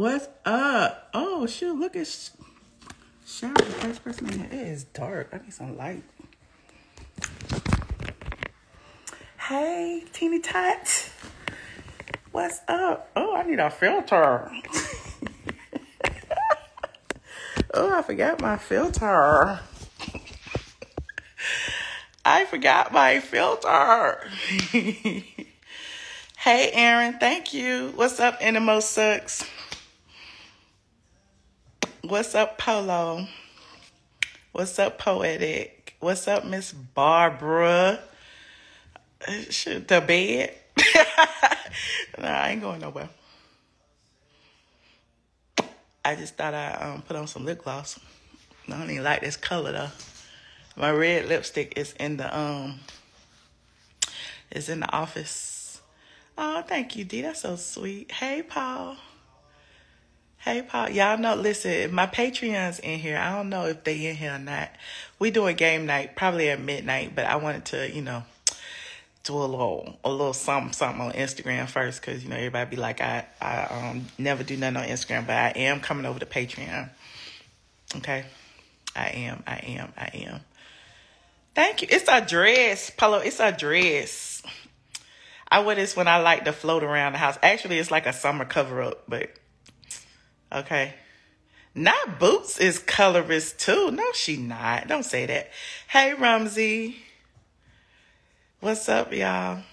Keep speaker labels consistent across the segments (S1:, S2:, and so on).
S1: What's up? Oh, shoot. Look at Shower, the first person in here. It is dark. I need some light. Hey, Teeny Tot. What's up? Oh, I need a filter. Oh, I forgot my filter. I forgot my filter. Hey, Aaron. Thank you. What's up, Enemo Sucks? What's up, Polo? What's up, Poetic? What's up, Miss Barbara? Shit, the bed? No, I ain't going nowhere. I just thought I put on some lip gloss. I don't even like this color though. My red lipstick is in the office. Oh, thank you, D. That's so sweet. Hey, Paul. Hey, Paul. Y'all know, listen, my Patreon's in here. I don't know if they in here or not. We doing game night, probably at midnight, but I wanted to, do a little something on Instagram first, because, everybody be like, I never do nothing on Instagram, but I am coming over to Patreon. Okay? I am. Thank you. It's a dress, Polo. It's a dress. I wear this when I like to float around the house. Actually, it's like a summer cover-up, but... Okay. Not Bootz is colorist too. No, she not. Don't say that. Hey, Rumsey. What's up, y'all?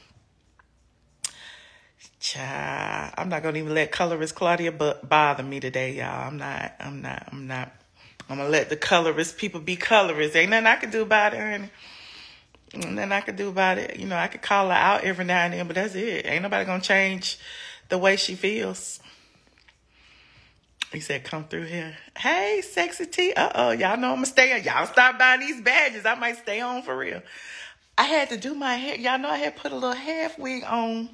S1: Child, I'm not going to even let colorist Claudia bother me today, y'all. I'm not. I'm going to let the colorist people be colorists. Ain't nothing I can do about it, honey. Ain't nothing I can do about it. I could call her out every now and then, but that's it. Ain't nobody going to change the way she feels. He said, come through here. Hey, Sexy T. Uh-oh, y'all know I'm going to stay on. Y'all start buying these badges. I might stay on for real. I had to do my hair. Y'all know I had put a little half wig on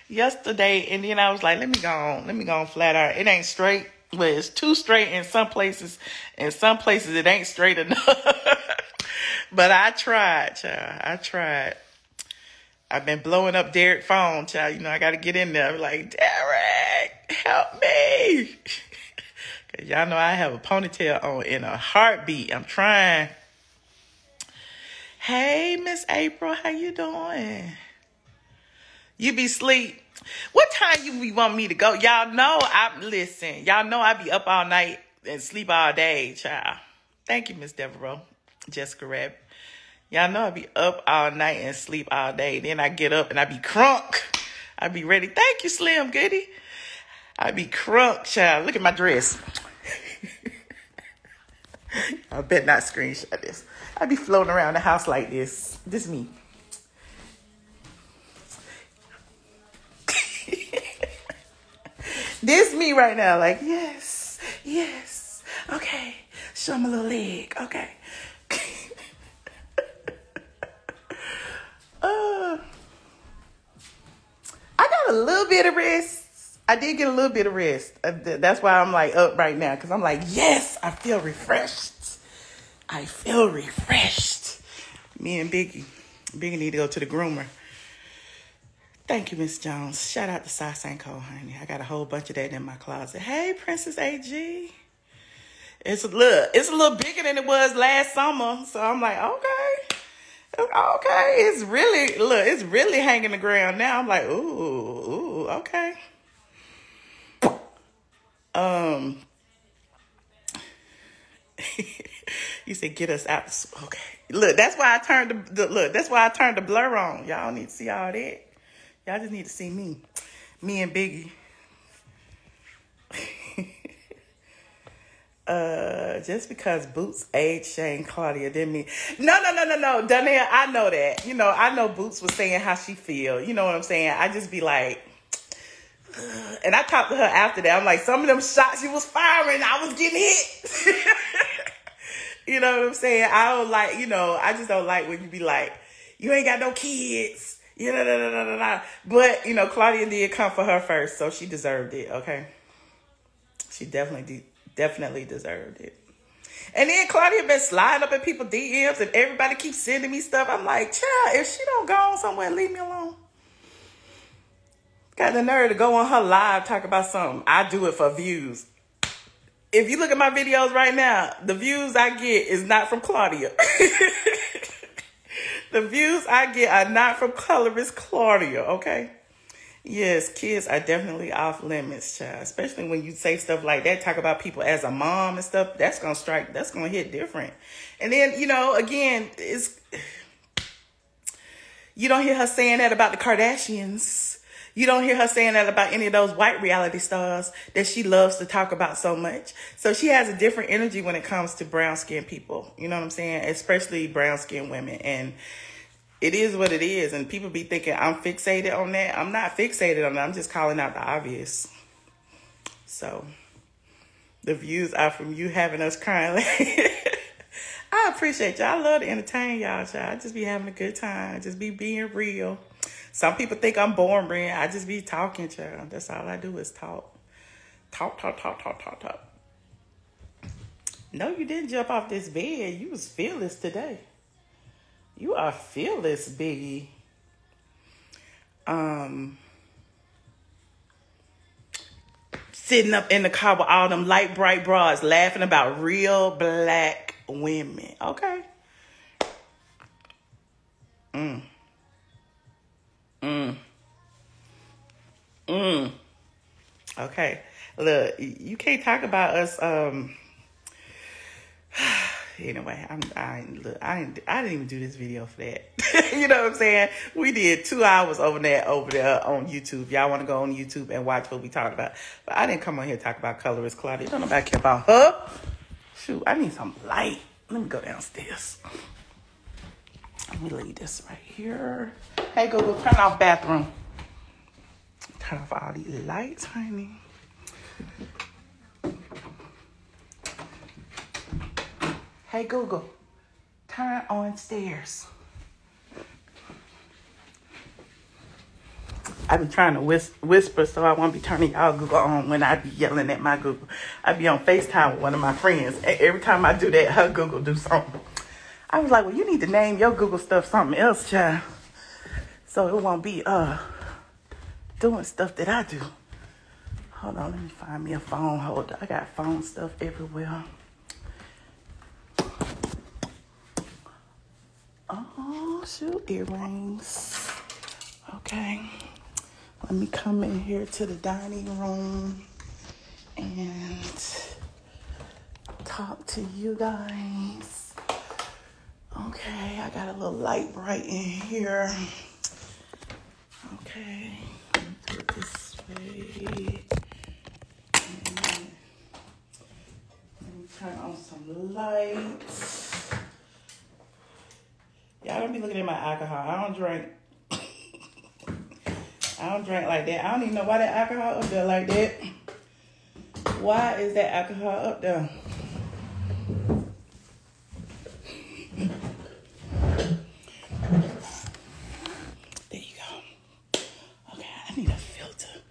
S1: yesterday, and then I was like, let me go on flat iron. It ain't straight. Well, it's too straight in some places. In some places, it ain't straight enough. But I tried, child. I tried. I've been blowing up Derek's phone, child. I got to get in there. I'm like, Derek, help me. Because y'all know I have a ponytail on in a heartbeat. I'm trying. Hey, Miss April, how you doing? You be sleep. What time you want me to go? Y'all know Y'all know I be up all night and sleep all day, child. Thank you, Miss Devereaux. Jessica Rabbit. Y'all know I be up all night and sleep all day. Then I get up and I be crunk. I be ready. Thank you, Slim Goody. I be crunk, child. Look at my dress. I bet not screenshot this. I be floating around the house like this. This me. This me right now. Like, yes. Okay. Show me a little leg. Okay. I got a little bit of rest. I did get a little bit of rest. That's why I'm like up right now. Because I'm like, yes, I feel refreshed. Me and Biggie need to go to the groomer. Thank you, Miss Jones. Shout out to Sasanko, honey. I got a whole bunch of that in my closet. Hey, Princess AG. It's a little bigger than it was last summer. So I'm like, okay. It's really hanging the ground now. I'm like, ooh, okay. You said get us out. Okay. Look, that's why I turned the blur on. Y'all don't need to see all that. Y'all just need to see me. Me and Biggie. Just because Bootz age shamed Claudia didn't mean no. Danielle, I know that. I know Bootz was saying how she feel. You know what I'm saying? I just be like, ugh. And I talked to her after that. I'm like, some of them shots she was firing, I was getting hit. You know what I'm saying? I don't like, I just don't like when you be like, you ain't got no kids. But, Claudia did come for her first, so she deserved it, okay? She definitely deserved it. And then Claudia been sliding up in people's DMs and everybody keeps sending me stuff. I'm like, child, if she don't go on somewhere, leave me alone. Got the nerve to go on her live, talk about something. I do it for views. If you look at my videos right now, the views I get is not from Claudia. The views I get are not from Colorist Claudia, okay? Yes, kids are definitely off limits, child. Especially when you say stuff like that, talk about people as a mom and stuff. That's going to strike, that's going to hit different. And then, you know, again, you don't hear her saying that about the Kardashians. You don't hear her saying that about any of those white reality stars that she loves to talk about so much. So she has a different energy when it comes to brown-skinned people. You know what I'm saying? Especially brown-skinned women. And it is what it is. And people be thinking I'm fixated on that. I'm not fixated on that. I'm just calling out the obvious. So the views are from you having us crying. I appreciate y'all. I love to entertain y'all, child. I just be having a good time. I just be being real. Some people think I'm boring. I just be talking, child. That's all I do is talk. Talk. No, you didn't jump off this bed. You was fearless today. You are fearless, Biggie. Sitting up in the car with all them light, bright bras, laughing about real black women. Okay. Okay. Look, you can't talk about us. Anyway, I didn't even do this video for that. You know what I'm saying? We did 2 hours over there on YouTube. Y'all want to go on YouTube and watch what we talked about. But I didn't come on here to talk about Colorist Claudia. Don't nobody care about her. Shoot, I need some light. Let me go downstairs. Let me leave this right here. Hey, Google, turn off bathroom. Turn off all these lights, honey. Hey, Google, turn on stairs. I've been trying to whisper so I won't be turning y'all Google on when I be yelling at my Google. I be on FaceTime with one of my friends. Every time I do that, her Google do something. I was like, well, you need to name your Google stuff something else, child. So it won't be doing stuff that I do. Hold on, let me find me a phone holder. I got phone stuff everywhere. Oh, shoot, earrings. Okay. Let me come in here to the dining room and talk to you guys. Okay, I got a little light bright in here. Okay, let me do it this way. And let me turn on some lights. Y'all don't be looking at my alcohol. I don't drink. I don't drink like that. I don't even know why that alcohol up there like that. Why is that alcohol up there? There you go. Okay, I need a filter.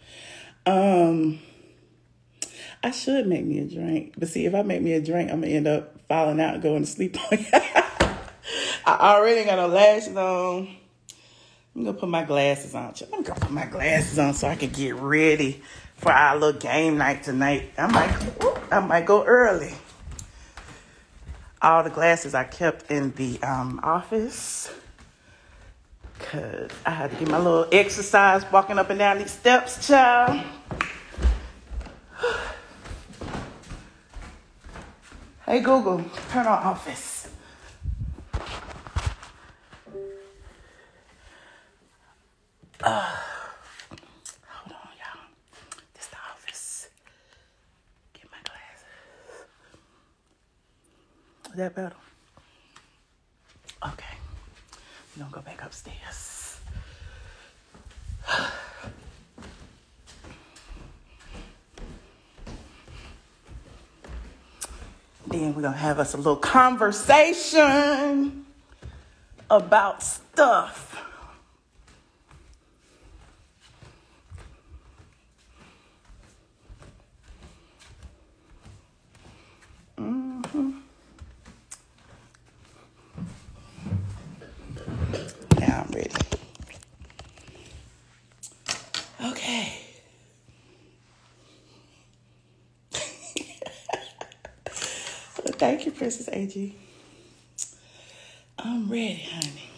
S1: I should make me a drink. But see, if I make me a drink, I'm going to end up falling out and going to sleep on it. I already got no lashes on. I'm going to put my glasses on. I'm going to put my glasses on so I can get ready for our little game night tonight. I might go early. All the glasses I kept in the office because I had to get my little exercise walking up and down these steps, child. Hey, Google, turn on office. Hold on, y'all. This is the office. Get my glasses. Is that better? Okay. We're gonna go back upstairs. Then we're gonna have us a little conversation about stuff. Now I'm ready. Okay. Thank you, Princess AG. I'm ready, honey.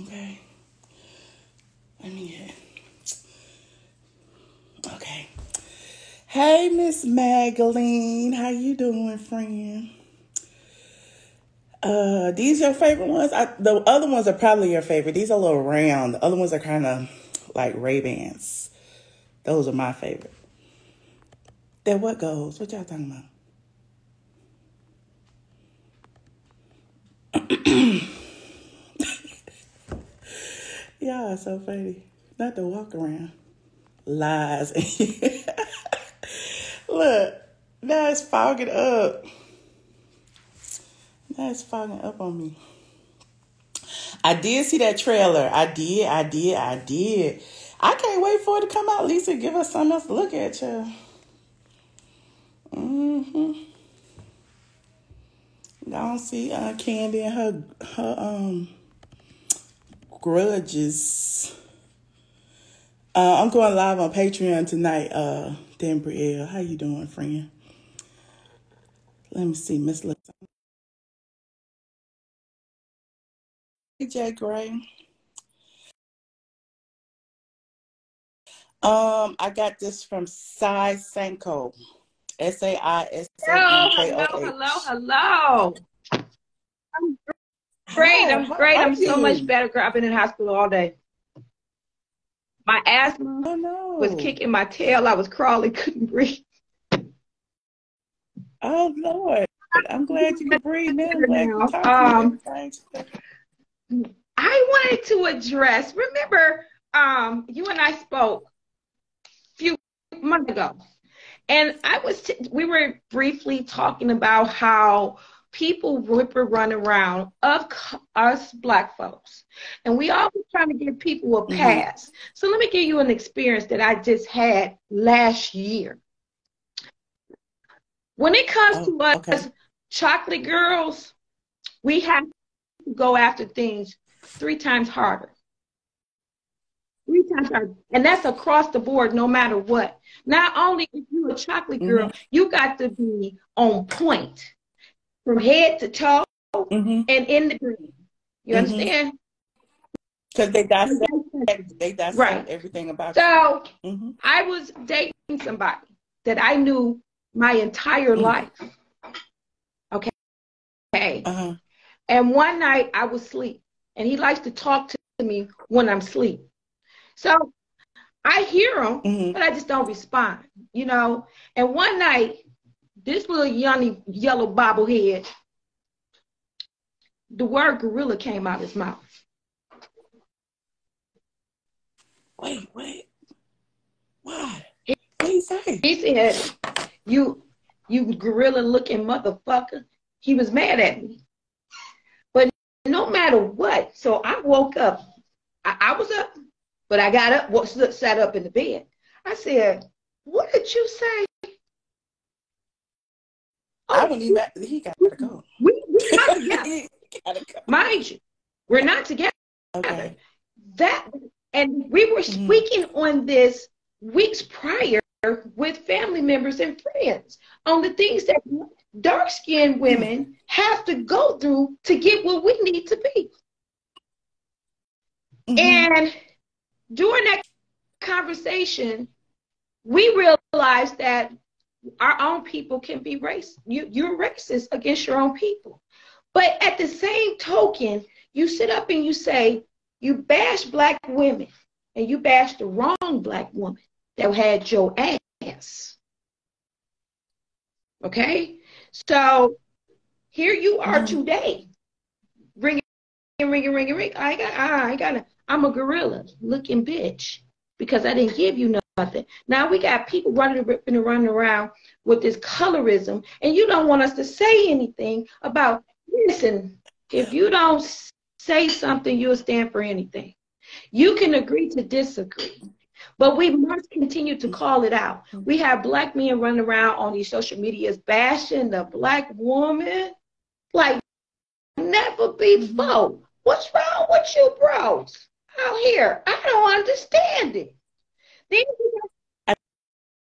S1: Okay. Let me get. Okay. Hey, Miss Magdalene. How you doing, friend? These your favorite ones? The other ones are probably your favorite. These are a little round. The other ones are kind of like Ray-Bans. Those are my favorite. Then what goes? What y'all talking about? Y'all are so funny. Not to walk around. Lies. Look, now it's fogging up. Now it's fogging up on me. I did see that trailer. I did. I can't wait for it to come out. Lisa, give us something else to look at, child. Don't see Candy and her grudges. I'm going live on Patreon tonight. Dan Brielle, how you doing, friend? Let me see, Miss Lisa. Hey, Jay Gray. I got this from Sai Sanko. SAISANKOH.
S2: Hello. I'm great.
S1: Hi,
S2: I'm
S1: how
S2: great.
S1: are
S2: I'm so
S1: you?
S2: much better, girl. I've been in hospital all day. My asthma
S1: Oh no.
S2: was kicking my tail. I was crawling, couldn't breathe.
S1: Oh Lord. I'm glad you can breathe now. I'm glad you
S2: Now,
S1: talk to me everything.
S2: I wanted to address, remember, you and I spoke a few months ago, and we were briefly talking about how people whip or run around of us Black folks, and we always trying to give people a pass. So let me give you an experience that I just had last year. When it comes to us chocolate girls, we have to go after things 3 times harder. 3 times harder. And that's across the board, no matter what. Not only if you're a chocolate girl, you got to be on point from head to toe and in the green. You understand?
S1: Because they dissect everything about you.
S2: So I was dating somebody that I knew my entire life. Okay. And one night I was asleep, and he likes to talk to me when I'm asleep. So I hear him, but I just don't respond, you know. And one night, this little young yellow bobblehead, the word gorilla came out his mouth.
S1: Wait. Why? What did he say?
S2: He said, you gorilla-looking motherfucker. He was mad at me. But no matter what, so I woke up. I was up, but I got up, sat up in the bed. I said, what did you say?
S1: I wouldn't even, he got to go.
S2: We're not together.
S1: He gotta go.
S2: Mind you, we're not together.
S1: Okay.
S2: And we were speaking on this weeks prior with family members and friends on the things that dark-skinned women have to go through to get what we need to be. And during that conversation, we realized that our own people can be racist. You're racist against your own people. But at the same token, you sit up and you say, you bash Black women, and you bash the wrong Black woman that had your ass. Okay? So here you are today. Ring. I'm a gorilla looking bitch because I didn't give you nothing. Now we got people running around with this colorism, and you don't want us to say anything about, listen, if you don't say something, you'll stand for anything. You can agree to disagree, but we must continue to call it out. We have Black men running around on these social medias bashing the Black woman like never before. What's wrong with you bros out here? I don't understand it. Then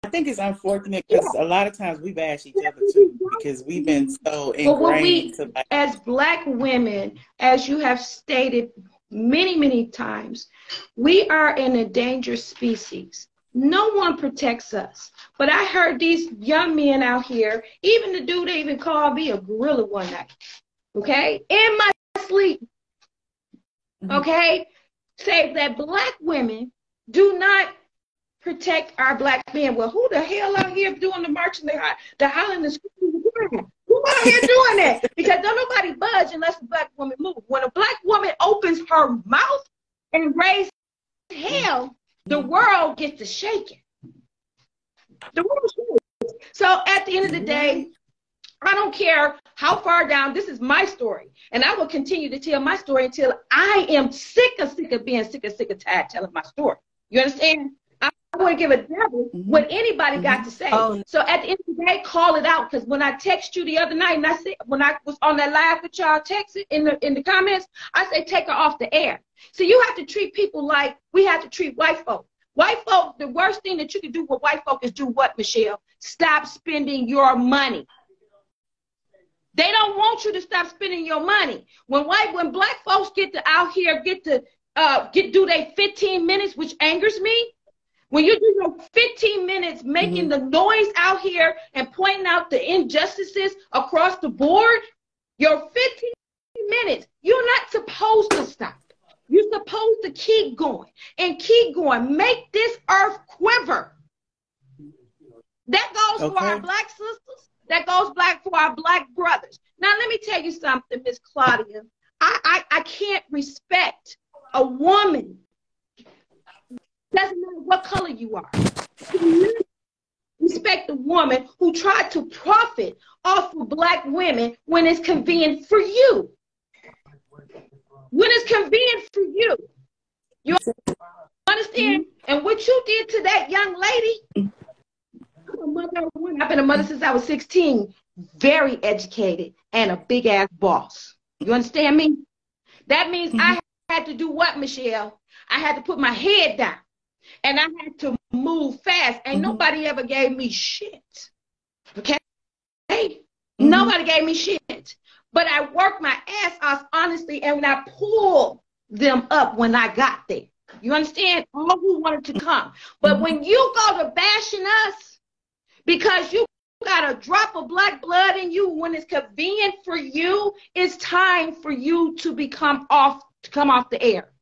S1: think it's unfortunate because a lot of times we bash each other too because we've been so ingrained to like.
S2: As Black women, as you have stated many, many times, we are an endangered species. No one protects us. But I heard these young men out here, even the dude they even called me a gorilla one night, okay, in my sleep, okay, say that Black women do not protect our Black men. Well, who the hell out here doing the marching, the hollering, the screaming? Who out here doing that? Because don't nobody budge unless a Black woman move. When a Black woman opens her mouth and raises hell, the world gets to shaking. The world shakes. So at the end of the day, I don't care how far down, this is my story. And I will continue to tell my story until I am sick of being sick of tired telling my story. You understand? I wouldn't give a devil what anybody got to say. Oh. So at the end of the day, call it out. Because when I text you the other night, and I said, when I was on that live with y'all, texted in the comments, I say take her off the air. So you have to treat people like we have to treat white folk. White folk, the worst thing that you can do with white folk is do what, Michelle? Stop spending your money. They don't want you to stop spending your money. When Black folks get to out here, do they 15 minutes, which angers me. When you do your 15 minutes making the noise out here and pointing out the injustices across the board, your 15 minutes, you're not supposed to stop. You're supposed to keep going and keep going. Make this earth quiver. That goes for our Black sisters. That goes for our Black brothers. Now, let me tell you something, Miss Claudia. I can't respect a woman. Doesn't matter what color you are. Respect a woman who tried to profit off of Black women when it's convenient for you. When it's convenient for you. You understand? And what you did to that young lady, I'm a mother of one. I've been a mother since I was 16. Very educated and a big ass boss. You understand me? That means I had to do what, Michelle? I had to put my head down. And I had to move fast. Ain't nobody ever gave me shit. Okay? Nobody gave me shit. But I worked my ass off, honestly, and I pulled them up when I got there. You understand? All who wanted to come. But when you go to bashing us, because you got a drop of Black blood in you, when it's convenient for you, it's time for you to come off the air.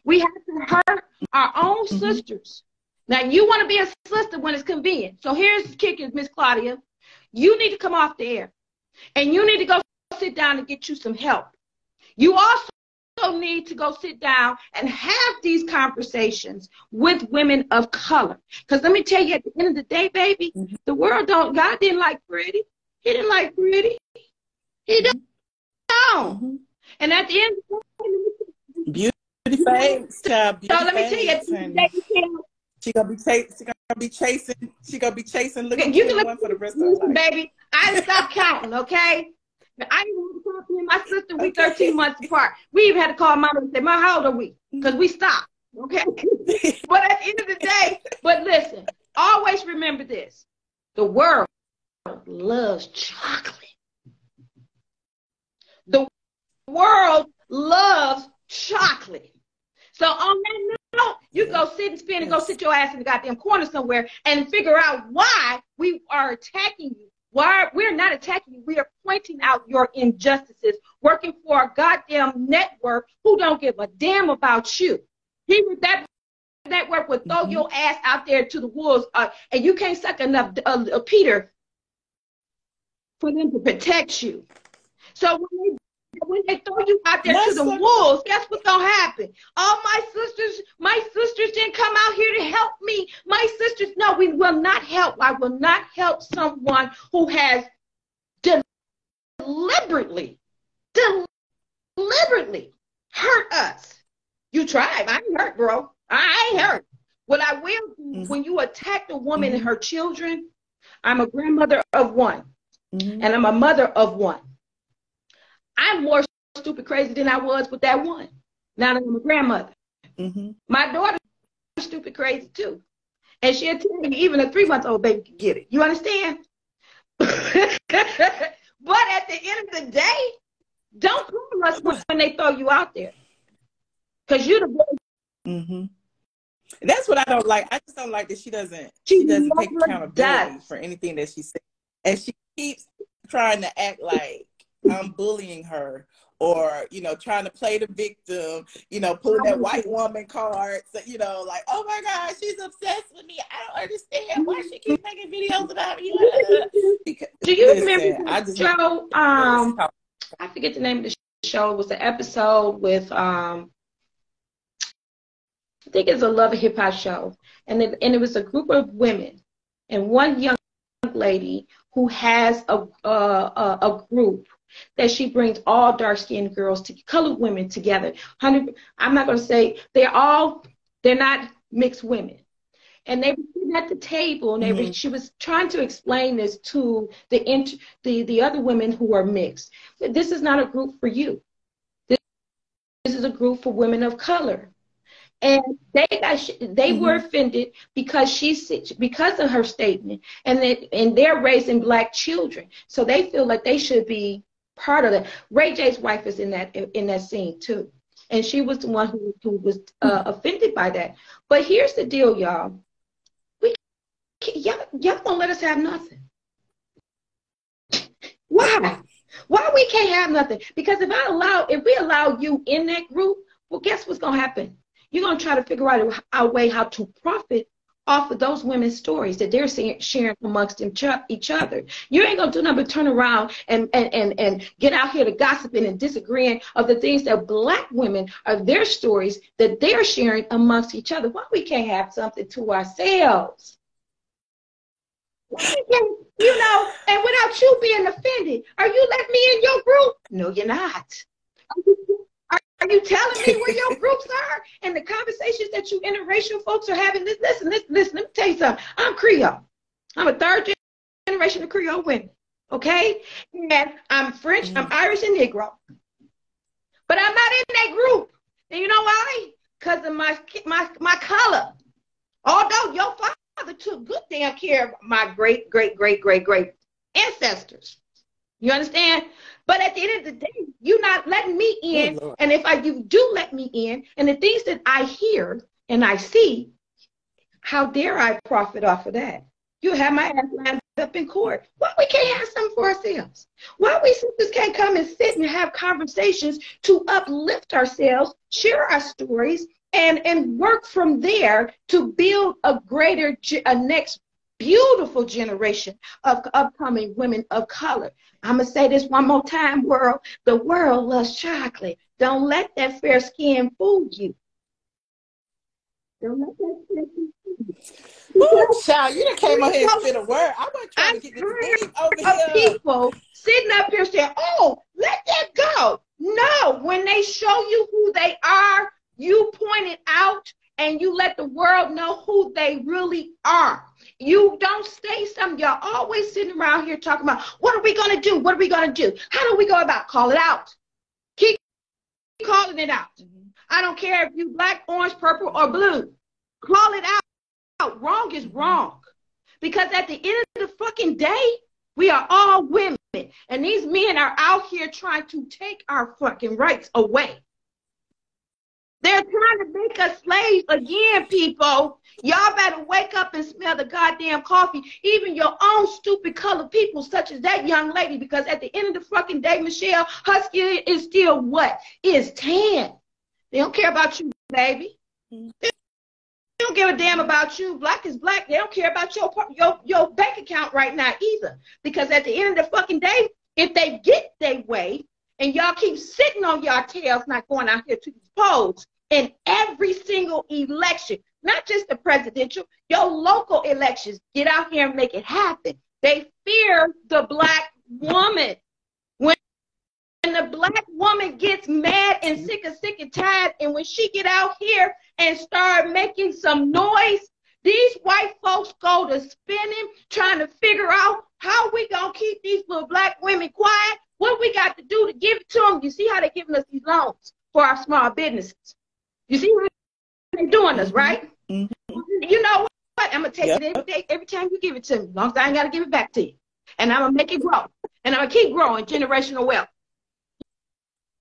S2: We have to hurt our own sisters. Now, you want to be a sister when it's convenient. So here's the kicker, Miss Claudia. You need to come off the air. And you need to go sit down and get you some help. You also need to go sit down and have these conversations with women of color. Because let me tell you, at the end of the day, baby, the world God didn't like pretty. He didn't like pretty. He don't. And at the end of the day,
S1: beauty fades, child.
S2: So let me tell you, at the end of the day,
S1: she gonna be chasing looking for one for the rest of her life.
S2: Baby, I didn't stop counting, okay? I didn't want to talk to me and my sister. We 13 months apart. We even had to call mama and say, "Ma, how old are we?" Because we stopped, okay? But at the end of the day, but listen, always remember this. The world loves chocolate. The world loves chocolate. So on that note, you go sit and spin and go sit your ass in the goddamn corner somewhere and figure out why we are attacking you. Why we're not attacking you. We are pointing out your injustices, working for a goddamn network who don't give a damn about you. That network would throw your ass out there to the wolves, and you can't suck enough Peter for them to protect you. So when they throw you out there to the wolves, guess what's gonna happen? All my sisters didn't come out here to help me. My sisters, no, we will not help. I will not help someone who has deliberately hurt us. You tried. I ain't hurt, bro. I ain't hurt. What I will do when you attack a woman and her children, I'm a grandmother of one, and I'm a mother of one. I'm more stupid crazy than I was with that one. Now that I'm a grandmother. My daughter is stupid crazy too. And she'll tell you even a 3-month-old baby can get it. You understand? But at the end of the day, don't call us when they throw you out there. Because you're the boy.
S1: Mm-hmm. That's what I don't like. I just don't like that she doesn't take accountability for anything that she says. And she keeps trying to act like I'm bullying her, or, you know, trying to play the victim, you know, pulling that white woman card. So, you know, like, oh my God, she's obsessed with me. I don't understand why she keeps making videos about me. Because,
S2: do you remember the show? I forget the name of the show. It was an episode with I think it's a Love and Hip Hop show, and it was a group of women, and one young lady who has a group that she brings all dark-skinned girls, colored women together. I'm not going to say they're not mixed women, and they were sitting at the table, and she was trying to explain this to the other women who are mixed. This is not a group for you. This is a group for women of color. And they were offended because because of her statement, and they're raising black children, so they feel like they should be part of that. Ray J's wife is in that scene too, and she was the one who was offended by that. But here's the deal, y'all. Y'all won't let us have nothing. Why? Why we can't have nothing? Because if we allow you in that group, well, guess what's gonna happen? You're going to try to figure out a way how to profit off of those women's stories that they're sharing amongst each other. You ain't going to do nothing but turn around and get out here to gossiping and disagreeing of the things that black women, of their stories that they're sharing amongst each other. Why we can't have something to ourselves? You know, and without you being offended, are you letting me in your group? No, you're not. Are you telling me where your groups are and the conversations that you interracial folks are having? Listen, let me tell you something. I'm Creole. I'm a third generation of Creole women, okay? And I'm French, I'm Irish and Negro. But I'm not in that group. And you know why? Because of my color. Although your father took good damn care of my great ancestors. You understand? But at the end of the day, you're not letting me in. Oh, and if you do let me in, and the things that I hear and I see, how dare I profit off of that? You have my ass lined up in court. Why we can't have something for ourselves? Why we sisters can't come and sit and have conversations to uplift ourselves, share our stories, and work from there to build a next beautiful generation of upcoming women of color. I'm going to say this one more time, world. The world loves chocolate. Don't let that fair skin fool you. Don't let that fair skin fool you.
S1: Ooh, child, you done came on here and spit a word. I wasn't trying to get this deep over here.
S2: People sitting up here saying, oh, let that go. No, when they show you who they are, you point it out and you let the world know who they really are. You don't say something. Y'all always sitting around here talking about, what are we going to do? What are we going to do? How do we go about? Call it out. Keep calling it out. I don't care if you black, orange, purple, or blue. Call it out. Wrong is wrong. Because at the end of the fucking day, we are all women. And these men are out here trying to take our fucking rights away. They're trying to make us slaves again, people. Y'all better wake up and smell the goddamn coffee. Even your own stupid colored people, such as that young lady, because at the end of the fucking day, Michelle, her skin is still what? Is tan. They don't care about you, baby. They don't give a damn about you. Black is black. They don't care about your bank account right now either. Because at the end of the fucking day, if they get their way, and y'all keep sitting on y'all tails, not going out here to these polls, in every single election, not just the presidential, your local elections, get out here and make it happen. They fear the black woman. When the black woman gets mad and sick and tired, and when she get out here and start making some noise, these white folks go to spinning, trying to figure out how we gonna keep these little black women quiet. What we got to do to give it to them? You see how they're giving us these loans for our small businesses. You see how they're doing us, right? You know what? I'm going to take
S1: Yep.
S2: it every day, every time you give it to me. As long as I ain't got to give it back to you. And I'm going to make it grow. And I'm going to keep growing generational wealth.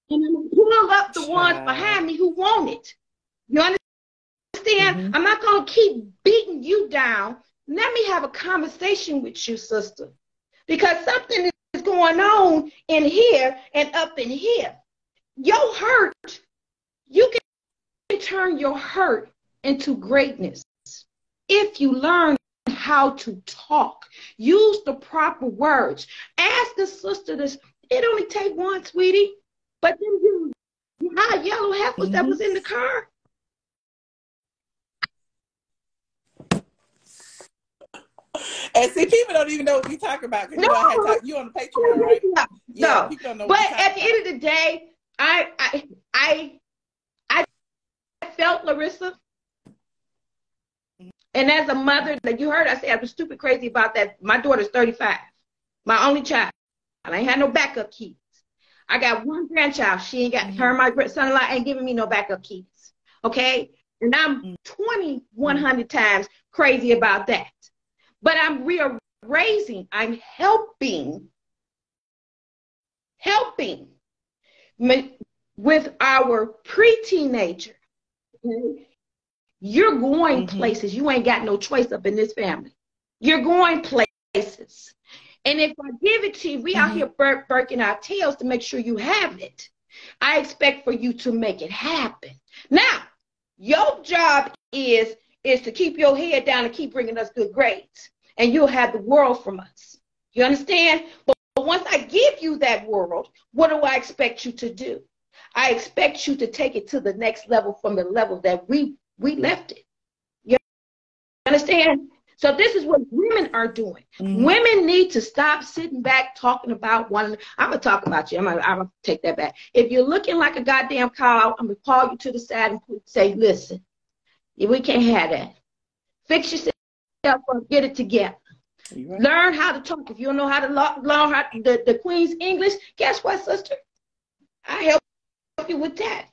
S2: And I'm going to pull up the ones behind me who want it. You understand?
S1: Mm-hmm.
S2: I'm not going to keep beating you down. Let me have a conversation with you, sister. Because something is going on in here and up in here. Your hurt, you can turn your hurt into greatness. If you learn how to talk, use the proper words. Ask the sister this. It only take one, sweetie. But then you had yellow heifers that was in the car.
S1: And see, people don't even know what we talking about. No. You on the Patreon, right?
S2: Yeah,
S1: no. People don't know
S2: but
S1: what
S2: at the end of the day, I felt Larissa. And as a mother, like you heard, I said I was stupid crazy about that. My daughter's 35, my only child. I ain't had no backup keys. I got one grandchild. She ain't got her. My son-in-law ain't giving me no backup keys. Okay, and I'm 2,100 times crazy about that. But I'm rearranging. I'm helping with our pre-teenager. Okay? You're going places. You ain't got no choice up in this family. You're going places. And if I give it to you, we out here breaking our tails to make sure you have it. I expect for you to make it happen. Now, your job is to keep your head down and keep bringing us good grades. And you'll have the world from us. You understand? But once I give you that world, what do I expect you to do? I expect you to take it to the next level from the level that we left it. You understand? So this is what women are doing. Women need to stop sitting back talking about one another. I'm going to talk about you. I'm going to take that back. If you're looking like a goddamn cow, I'm going to call you to the side and say, listen, we can't have that. Fix yourself up, get it together. Right. Learn how to talk. If you don't know how to learn how the Queen's English, guess what, sister? I help you with that.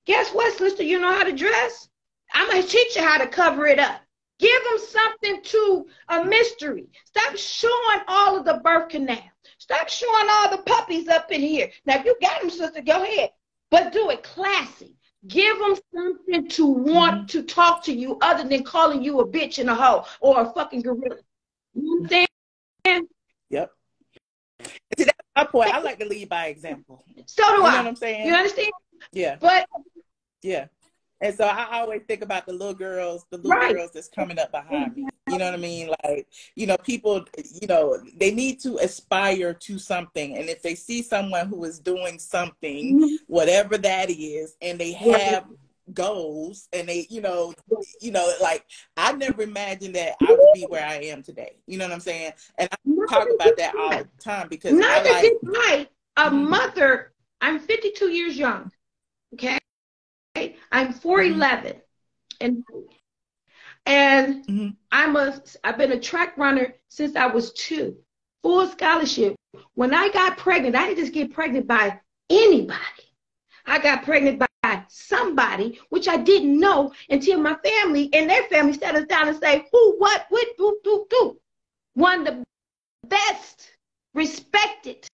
S2: Guess what, sister? You know how to dress? I'm going to teach you how to cover it up. Give them something to a mystery. Stop showing all of the birth canal. Stop showing all the puppies up in here. Now, if you got them, sister, go ahead. But do it classy. Give them something to want to talk to you other than calling you a bitch and a hoe or a fucking gorilla. You understand?
S1: Yep. See, that's my point. I like to lead by example.
S2: So do I.
S1: You know what I'm saying?
S2: You understand?
S1: Yeah.
S2: But
S1: yeah. And so I always think about the little girls that's coming up behind me. You know what I mean? Like, people, they need to aspire to something. And if they see someone who is doing something, whatever that is, and they have goals and they, like, I never imagined that I would be where I am today. You know what I'm saying? And I talk about that all the time because
S2: a mother. I'm 52 years young. Okay. I'm 4'11", and I've been a track runner since I was 2, full scholarship. When I got pregnant, I didn't just get pregnant by anybody. I got pregnant by somebody, which I didn't know until my family and their family sat us down and say, who, what, who. One of the best respected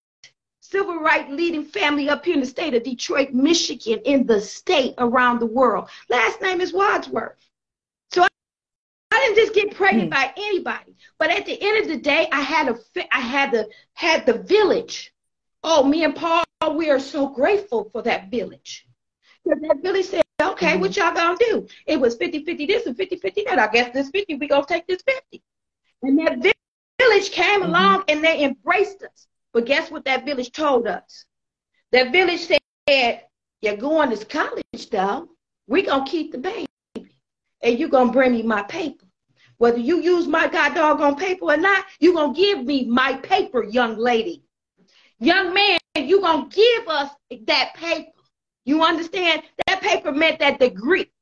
S2: civil rights leading family up here in the state of Detroit, Michigan, in the state, around the world. Last name is Wadsworth. So I didn't just get pregnant by anybody. But at the end of the day, I had the village. Oh, me and Paul, we are so grateful for that village. Because that village said, okay, what y'all gonna do? It was 50-50 this and 50-50 that. I guess this 50, we gonna take this 50. And that village came along and they embraced us. But guess what that village told us? That village said, you're going to college, though. We're going to keep the baby. And you're going to bring me my paper. Whether you use my goddamn paper or not, you're going to give me my paper, young lady. Young man, you're going to give us that paper. You understand? That paper meant that degree.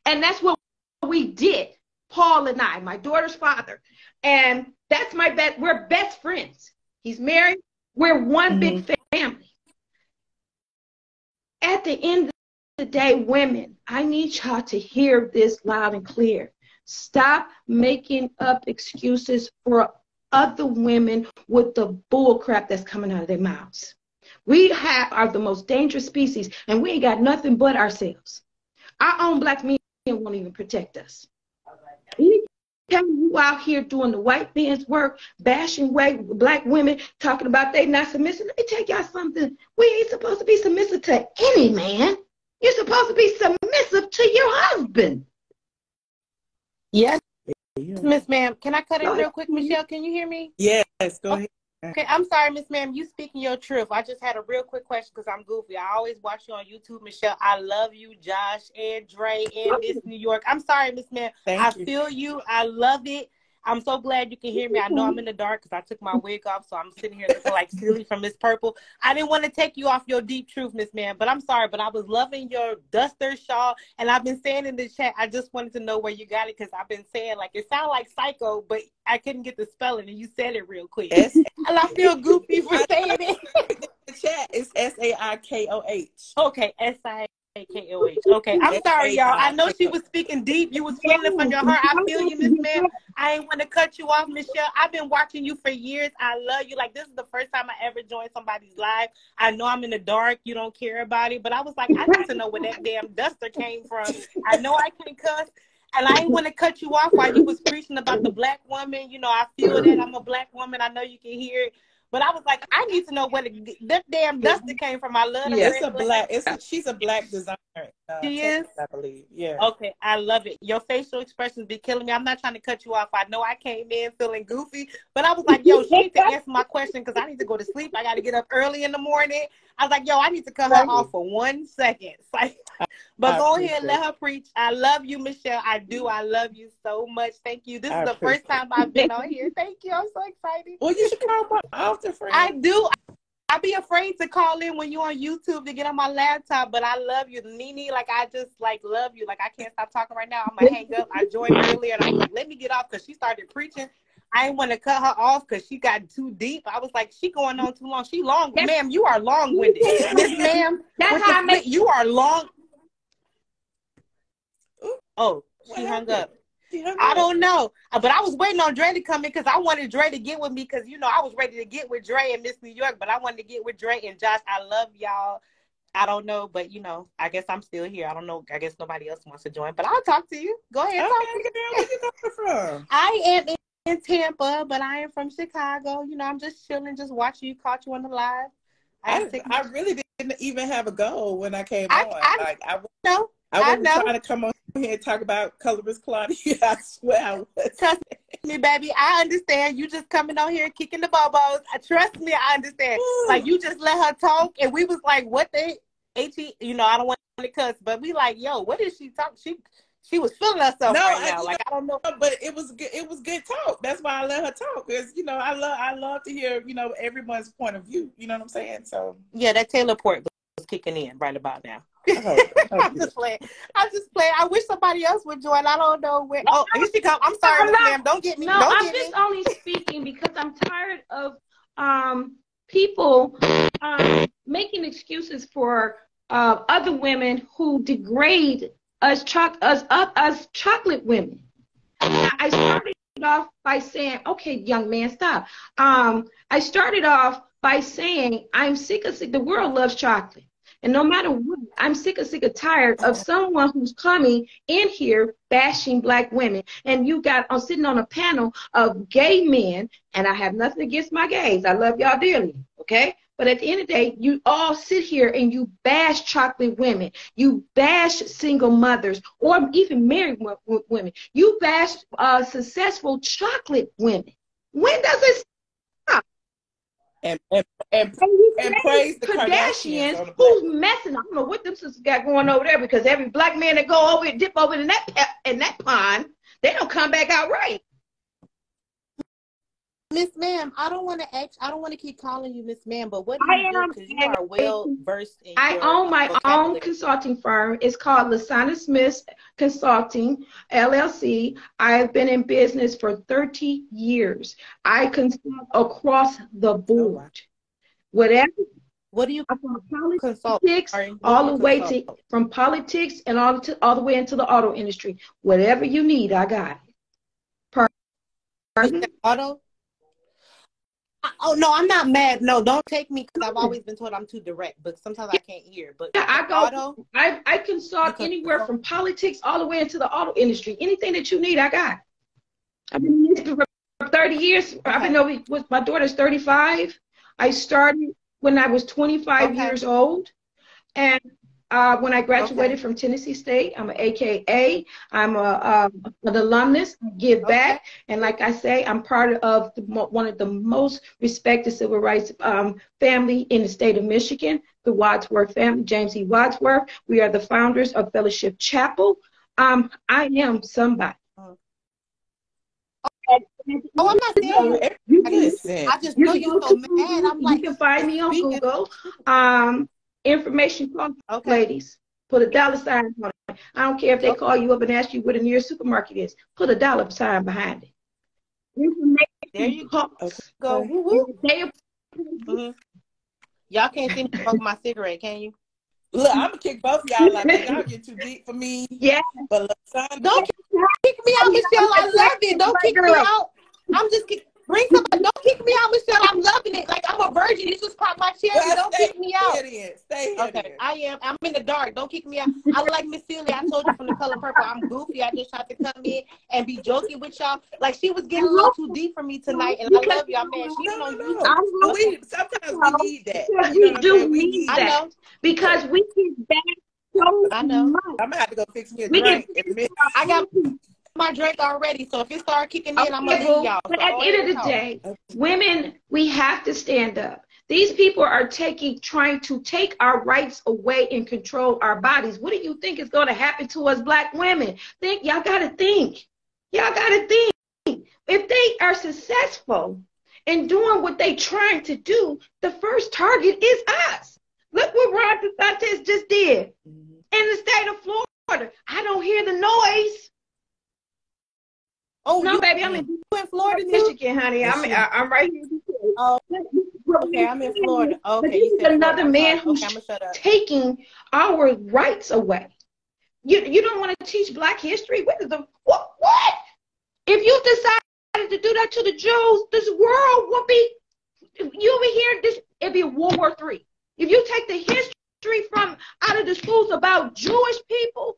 S2: And that's what we did, Paul and I, my daughter's father. And that's my best. We're best friends. He's married. We're one big family. At the end of the day, women, I need y'all to hear this loud and clear. Stop making up excuses for other women with the bull crap that's coming out of their mouths. We are the most dangerous species, and we ain't got nothing but ourselves. Our own black men won't even protect us. Anytime you out here doing the white man's work, bashing black women, talking about they not submissive, let me tell y'all something. We ain't supposed to be submissive to any man. You're supposed to be submissive to your husband.
S3: Yes, Miss Ma'am. Can I cut in real quick, Michelle? Can you hear me?
S1: Yes, go ahead.
S3: Okay, I'm sorry, Miss Ma'am. You speaking your truth. I just had a real quick question because I'm goofy. I always watch you on YouTube, Michelle. I love you, Josh and Dre and Miss New York. I'm sorry, Miss Ma'am. I feel you. I love it. I'm so glad you can hear me. I know I'm in the dark because I took my wig off, so I'm sitting here looking like silly from Miss Purple. I didn't want to take you off your deep truth, Miss Ma'am, but I'm sorry. But I was loving your duster shawl, and I've been saying in the chat, I just wanted to know where you got it because I've been saying, like, it sounded like psycho, but I couldn't get the spelling, and you said it real quick. And I feel goofy for saying it.
S1: The chat is SAIKOH.
S3: Okay, SAIKOH. Okay, I'm sorry, y'all. I know she was speaking deep. You was feeling it from your heart. I feel you, Miss Ma'am. I ain't want to cut you off, Michelle. I've been watching you for years. I love you. Like, this is the first time I ever joined somebody's live. I know I'm in the dark. You don't care about it. But I was like, I need to know where that damn duster came from. I know I can cuss. And I ain't want to cut you off while you was preaching about the black woman. You know, I feel that. I'm a black woman. I know you can hear it. But I was like, I need to know where that damn duster came from. I love it.
S1: She's a black designer.
S3: She is?
S1: I believe. Yeah.
S3: Okay, I love it. Your facial expressions be killing me. I'm not trying to cut you off. I know I came in feeling goofy, but I was like, yo, she need to answer my question because I need to go to sleep. I got to get up early in the morning. I was like, yo, I need to cut her off for 1 second. But go ahead and let her preach. I love you, Michelle. I do. I love you so much. Thank you. This is the first time I've been on here. Thank you. I'm so excited.
S1: Well, you should call my often, friend.
S3: I do. I be afraid to call in when you're on YouTube to get on my laptop, but I love you, Nene. Like, I just, like, love you. Like, I can't stop talking right now. I'm going to hang up. I joined earlier, and I was like, let me get off because she started preaching. I didn't want to cut her off because she got too deep. I was like, she going on too long. She long. Ma'am, you are long-winded. Miss Ma'am, you are long. Oh, she hung up. I don't know, but I was waiting on Dre to come in because I wanted Dre to get with me because, you know, I was ready to get with Dre and Miss New York, but I wanted to get with Dre and Josh. I love y'all. I don't know, but, you know, I guess I'm still here. I don't know. I guess nobody else wants to join, but I'll talk to you. Go ahead. Talk to me.
S1: Where you coming from?
S3: I am in Tampa, but I am from Chicago. You know, I'm just chilling, just watching you, caught you on the live.
S1: I really didn't even have a goal when I came on. I
S3: know.
S1: I wasn't trying to come on here and talk about Colorist Claudia. I swear I was.
S3: Trust me, baby. I understand. You just coming on here kicking the bobos. Trust me, I understand. Ooh. Like, you just let her talk, and we was like, what the H-E? You know, I don't want to cuss, but we like, yo, what is she talking? She was feeling herself now. Like, I don't know.
S1: But it was good talk. That's why I let her talk. Because, you know, I love to hear, you know, everyone's point of view. You know what I'm saying? So
S3: yeah, that Taylor Port was kicking in right about now. I'm just playing. I wish somebody else would join. I don't know where. Oh, here she comes. I'm sorry, ma'am. Don't get me.
S2: No, I'm just only speaking because I'm tired of people making excuses for other women who degrade us chocolate women. I started off by saying, okay, young man, stop. I started off by saying I'm sick of the world loves chocolate. And no matter what, I'm sick of tired of someone who's coming in here bashing black women. And you got sitting on a panel of gay men, and I have nothing against my gays. I love y'all dearly, okay? But at the end of the day, you all sit here and you bash chocolate women. You bash single mothers or even married women. You bash successful chocolate women. When does it stop?
S1: And praise the Kardashians
S2: who's messing. I don't know what them sisters got going over there because every black man that go over and dip over in that pond, they don't come back out right.
S3: Miss Ma'am, I don't want to keep calling you Miss Ma'am, but what do you do? Because you are well versed in
S2: I own my own consulting firm. It's called Lasana Smith Consulting, LLC. I have been in business for 30 years. I consult across the board. Whatever
S3: What do you consult?
S2: Politics, all the way to from politics and all the way into the auto industry. Whatever you need, I got it. Pardon?
S3: Auto? Oh no, I'm not mad. No, don't take me because I've always been told I'm too direct, but sometimes I can't hear. But
S2: yeah,
S3: auto,
S2: I consult anywhere from politics all the way into the auto industry. Anything that you need, I got. I've been in this for 30 years. Okay. I've been over with my daughter's 35. I started when I was 25 years old, and when I graduated from Tennessee State, I'm an AKA. I'm an alumnus. Give back, and like I say, I'm part of one of the most respected civil rights family in the state of Michigan, the Wadsworth family, James E. Wadsworth. We are the founders of Fellowship Chapel. I am somebody.
S3: Oh, I'm not saying I just know you're so mad. I'm like,
S2: you can find me on Google. Information comes, ladies. Put a $sign on it. I don't care if they call you up and ask you where the nearest supermarket is. Put a $sign behind it.
S3: There you go. Y'all can't see me smoke my cigarette, can you?
S1: Look, I'm gonna kick both of y'all out. Y'all get too deep for me.
S2: Yeah.
S3: But look, son, don't kick me out, Michelle. I love it. Don't kick me out. I'm just bring somebody. Don't kick me out, Michelle. I'm loving it. Like I'm a virgin. You just pop my cherry. Well, don't kick me out.
S1: Stay here.
S3: Okay, I'm in the dark. Don't kick me out. I like Miss Celia. I told you from The Color Purple. I'm goofy. I just tried to come in and be joking with y'all. Like she was getting a little too deep for me tonight, and I love y'all, man.
S1: Sometimes we need that.
S2: We do need that. I know. Because we get back so
S3: I know.
S2: much.
S1: I'm gonna have to go fix me a drink.
S3: I got my drink already, so if it start kicking in, I'm gonna leave y'all.
S2: But at the end of the day, women, we have to stand up. These people are trying to take our rights away and control our bodies. What do you think is going to happen to us black women? Y'all gotta think. Y'all gotta think. If they are successful in doing what they're trying to do, the first target is us. Look what Ron DeSantis just did in the state of Florida. I don't hear the noise.
S3: Oh
S2: no, baby, I'm in
S3: Florida,
S2: Michigan, honey. I'm right here.
S3: Oh, okay, I'm in Florida. Okay,
S2: this is another man who's taking our rights away. You don't want to teach Black history? What? If you decided to do that to the Jews, this world will be. You'll be here. It'll be World War III. If you take the history from out of the schools about Jewish people,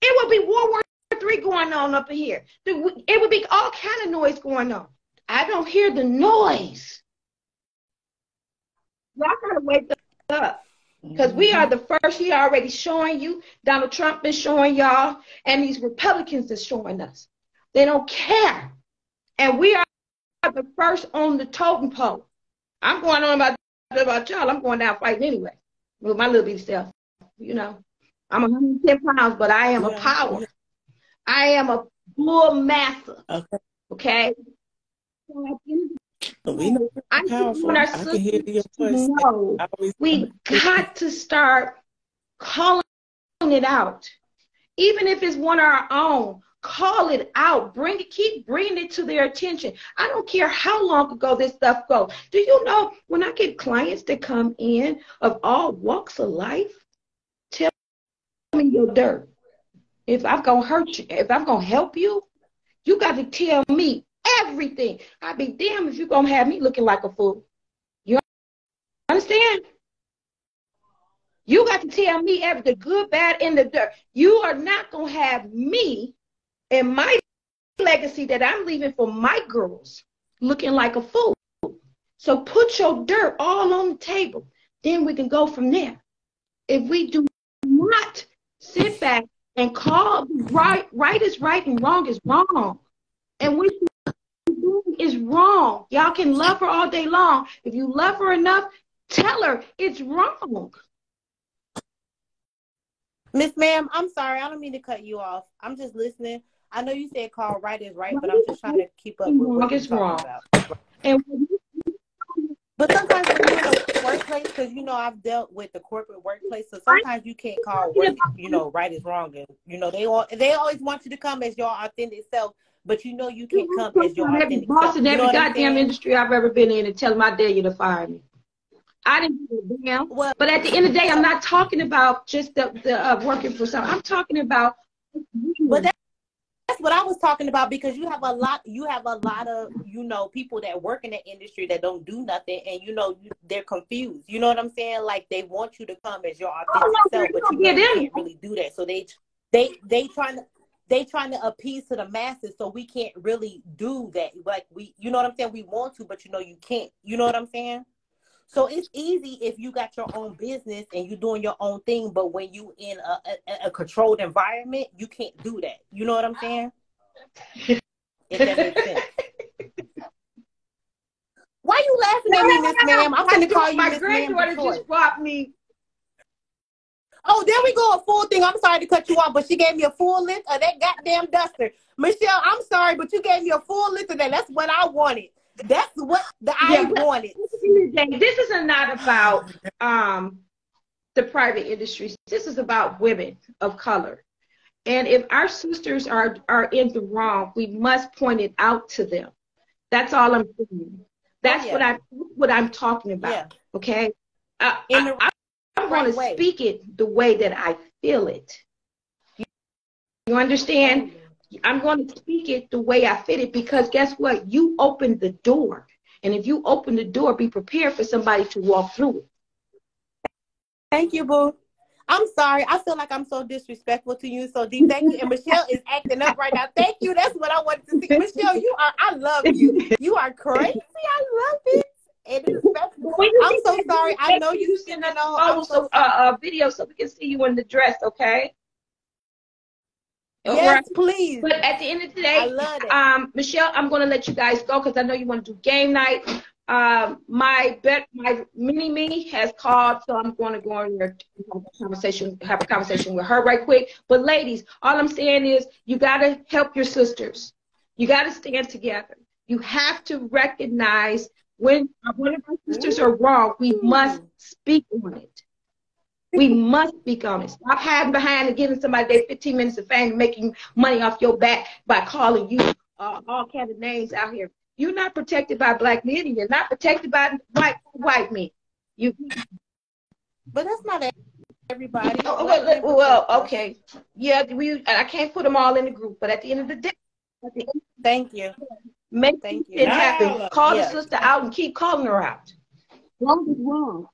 S2: it would be World War III going on up here. It would be all kind of noise going on. I don't hear the noise. Y'all gotta wake up. Because we are the first. He already showing you. Donald Trump is showing y'all. And these Republicans are showing us. They don't care. And we are the first on the totem pole. I'm going on about y'all. I'm going down fighting anyway with my little bitty self. You know, I'm 110 pounds, but I am a power. I am a bull master. Okay.
S1: We know
S2: I want our sisters to know we got to start calling it out, even if it's one of our own. Call it out. Keep bringing it to their attention. I don't care how long ago this stuff goes. Do you know when I get clients that come in of all walks of life, tell me your dirt. If I'm gonna hurt you, if I'm gonna help you, you got to tell me everything. I'd be damned if you're gonna have me looking like a fool. You understand? You got to tell me everything, the good, bad, and the dirt. You are not gonna have me and my legacy that I'm leaving for my girls looking like a fool. So put your dirt all on the table. Then we can go from there. If we do not sit back and call right is right and wrong is wrong. And what you're doing is wrong. Y'all can love her all day long. If you love her enough, tell her it's wrong.
S3: Miss Ma'am, I'm sorry. I don't mean to cut you off. I'm just listening. I know you said call right is right, but I'm just trying to keep up with what you're talking about.
S2: And
S3: but sometimes when you're in a workplace, because, you know, I've dealt with the corporate workplace, so sometimes you can't call work, you know, right is wrong. And, you know, they always want you to come as your authentic self, but you know you can't come as your authentic self.
S2: Boss in every goddamn industry I've ever been in and tell them I dare you to fire me. I didn't give a damn.
S3: Well,
S2: but at the end of the day, I'm not talking about just the working for someone. I'm talking about.
S3: But that's what I was talking about, because you have a lot of, you know, people that work in the industry that don't do nothing, and you know, they're confused. You know what I'm saying? Like, they want you to come as your authentic self, but you know, you can't really do that. So they trying to appease to the masses, so we can't really do that. Like, you know what I'm saying? We want to, but you know, you can't. You know what I'm saying? So it's easy if you got your own business and you're doing your own thing, but when you in a controlled environment, you can't do that. You know what I'm saying? If that makes sense. Why you laughing at me, Miss Ma'am? I'm going to call you Miss Ma'am.
S2: My granddaughter just brought me.
S3: Oh, there we go, a full thing. I'm sorry to cut you off, but she gave me a full list of that goddamn duster. Michelle, I'm sorry, but you gave me a full list of that. That's what I wanted. That's what I wanted.
S2: This is not about the private industry. This is about women of color. And if our sisters are in the wrong, we must point it out to them. That's all I'm saying. That's what I'm talking about. Yeah. Okay. I'm going to speak it the way that I feel it. You understand? I'm going to speak it the way I fit it, because guess what? You opened the door. And if you open the door, be prepared for somebody to walk through it.
S3: Thank you, boo. I'm sorry. I feel like I'm so disrespectful to you. So deep. Thank you. And Michelle is acting up right now. Thank you. That's what I wanted to see. Michelle, I love you. You are crazy. I love it. It is I'm so sorry. I know you send us
S2: a video so we can see you in the dress, okay?
S3: Yes, please.
S2: But at the end of the day,
S3: I love it.
S2: Michelle, I'm going to let you guys go because I know you want to do game night. My mini-me has called, so I'm going to go in there have a conversation with her right quick. But ladies, all I'm saying is you got to help your sisters. You got to stand together. You have to recognize when one of our sisters are wrong. We must speak on it. We must speak on it. Stop hiding behind and giving somebody their 15 minutes of fame and making money off your back by calling you all kind of names out here. You're not protected by black men, and you're not protected by white men.
S3: But that's not everybody.
S2: Well, okay. Yeah, I can't put them all in the group, but at the end of the day,
S3: thank you.
S2: Make it happen. Call the sister out and keep calling her out. Wrong is wrong.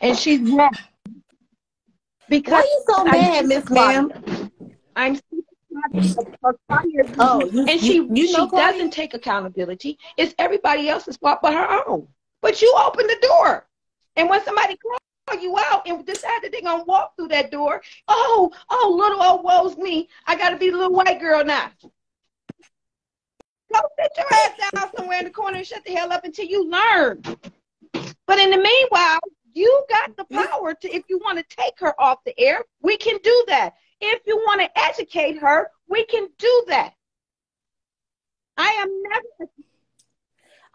S2: And she's wrong. Because
S3: why are you so mad, Miss Ma'am?
S2: I'm and she doesn't take accountability. It's everybody else's fault but her own. But you open the door. And when somebody calls you out and decide that they're going to walk through that door, oh, little old woe's me. I got to be the little white girl now. Go sit your ass down somewhere in the corner and shut the hell up until you learn. But in the meanwhile, you got the power to, if you want to take her off the air, we can do that. If you want to educate her, we can do that. I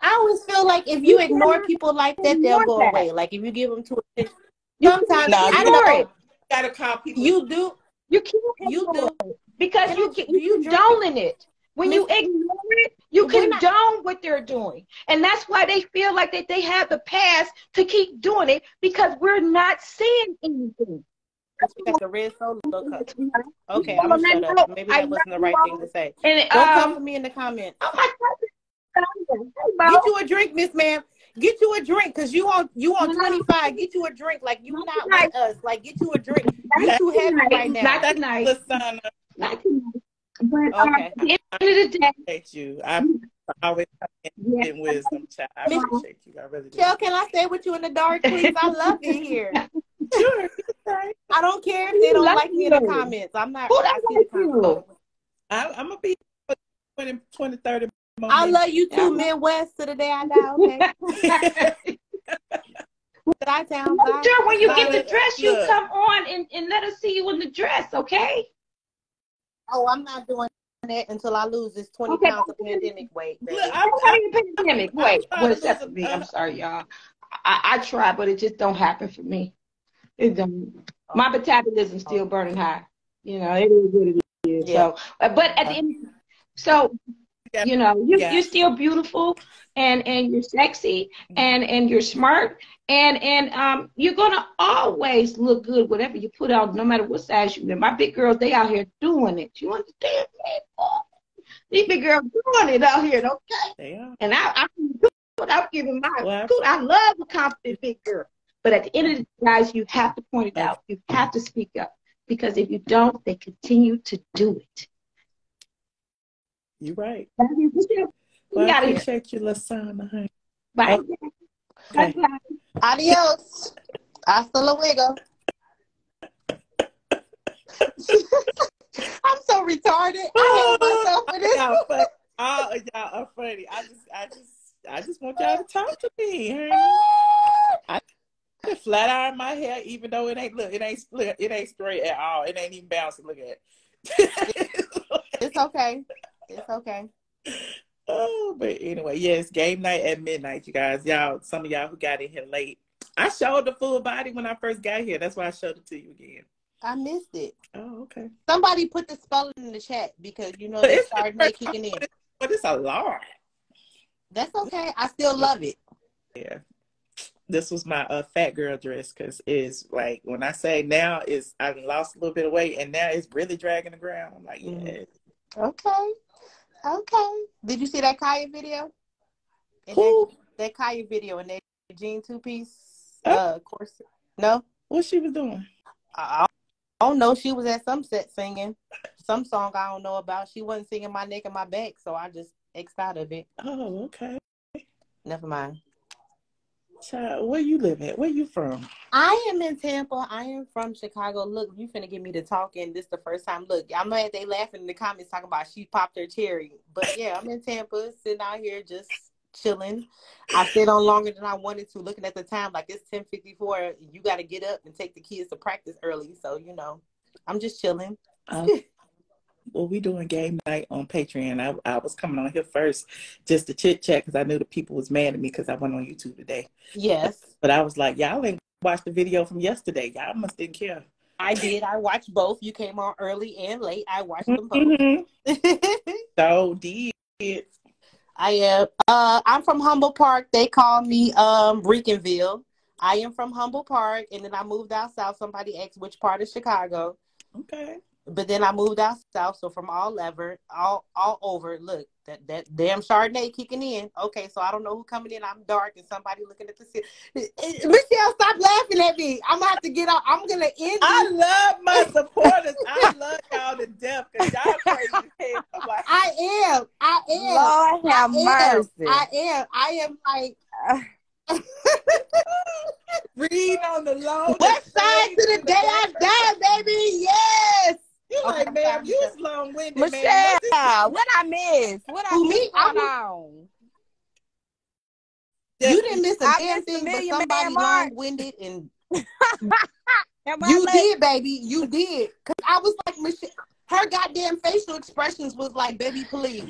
S3: always feel like if you ignore people like that, they'll go away. Like if you give them to a sometimes I know you gotta call people. You do.
S2: You do because you condone it. When you ignore it, you condone what they're doing. And that's why they feel like that they have the pass to keep doing it, because we're not seeing anything.
S3: That's because the red solo cup. Okay, I'm going to shut up. Maybe that wasn't the right thing to say. And, don't come for me in the comments.
S2: Oh my
S3: God. Get you a drink, Miss Ma'am. Get you a drink, because you on 25. Get you a drink. Like, you not with us. Like, get you a drink. You too heavy right now.
S2: Not tonight. Not tonight. But
S3: okay.
S2: At the end of the day,
S1: I appreciate you. I always in wisdom, child. I appreciate you. I really do.
S3: Michelle, can I stay with you in the dark, please? I love it here.
S1: Sure.
S3: I don't care if they don't like me in the comments. I'm not.
S2: I'm
S1: going to be 20, 30 more
S3: I love you too, Midwest, to the day I die, okay?
S2: Sure, when you get the dress, you come on and let us see you in the dress, okay?
S3: Oh, I'm not doing that until I lose this 20 pounds of pandemic weight.
S2: Look, I'm pandemic weight. Well, except for me. I'm sorry, y'all. I try, but it just don't happen for me. It don't. My metabolism's still burning high. You know, it is what it is. Yeah. So, but at the end, so
S1: Yeah.
S2: You know, you're still beautiful and you're sexy and you're smart and you're gonna always look good whatever you put out, no matter what size you're in. My big girls, they out here doing it. You understand me? These big girls doing it out here, okay?
S1: They are.
S2: And I'm giving my good. I love a confident big girl. But at the end of the day, guys, you have to point it out. You have to speak up. Because if you don't, they continue to do it.
S1: You're right.
S2: Well,
S1: I appreciate you, Lasana. Honey.
S2: Bye.
S1: Okay.
S2: Bye.
S3: Adios. Hasta luego. I'm so retarded. I hate myself for this.
S1: Y'all are funny. I just want y'all to talk to me. Honey. I can flat iron my hair, even though it ain't split, it ain't straight at all. It ain't even bouncing. Look at it.
S3: It's okay. It's okay.
S1: Oh, but anyway, yes, game night at midnight, you guys. Y'all, some of y'all who got in here late. I showed the full body when I first got here. That's why I showed it to you again.
S3: I missed it.
S1: Oh, okay.
S3: Somebody put the spelling in the chat because they started kicking in.
S1: But it's a lot.
S3: That's okay. I still love it.
S1: Yeah. This was my fat girl dress because it's like when I say now I've lost a little bit of weight and now it's really dragging the ground. I'm like, yeah.
S3: Okay. Did you see that Kaya video?
S1: Who?
S3: That Kaya video and that jean two-piece corset. No?
S1: What she was doing?
S3: I don't know. She was at some set singing some song I don't know about. She wasn't singing My Neck and My Back, so I just X'd out of it.
S1: Oh, okay.
S3: Never mind.
S1: Child, where you live at? Where you from?
S3: I am in Tampa. I am from Chicago. Look, you finna get me to talking. This the first time. Look, I'm mad they laughing in the comments talking about she popped her cherry. But yeah, I'm in Tampa, sitting out here just chilling. I stayed on longer than I wanted to, looking at the time like it's 10:54. You got to get up and take the kids to practice early. So, I'm just chilling.
S1: Well, we doing game night on Patreon. I was coming on here first just to chit chat because I knew the people was mad at me because I went on YouTube today.
S3: Yes.
S1: But I was like, y'all ain't watched the video from yesterday. Y'all must didn't care.
S3: I did. I watched both. You came on early and late. I watched them both.
S1: So did.
S3: I am. I'm from Humble Park. They call me Reekinville. I am from Humble Park, and then I moved out south. Somebody asked which part of Chicago.
S1: Okay.
S3: But then I moved out south, so from all over. Look, that damn Chardonnay kicking in. Okay, so I don't know who coming in. I'm dark, and somebody looking at the city. Michelle, stop laughing at me. I'm gonna have to get out. I'm gonna end.
S1: I love my supporters. I love y'all to death because y'all crazy. Like,
S3: I am.
S4: Lord have mercy.
S3: I am like.
S1: Read on the long.
S3: West side to the day I die, baby. Yes.
S1: You like, ma'am, you was long-winded,
S4: Michelle, what I miss? What I miss going on?
S3: You didn't miss a damn thing, but somebody long-winded and you did, baby. You did. Because I was like, Michelle, her goddamn facial expressions was like, baby, please.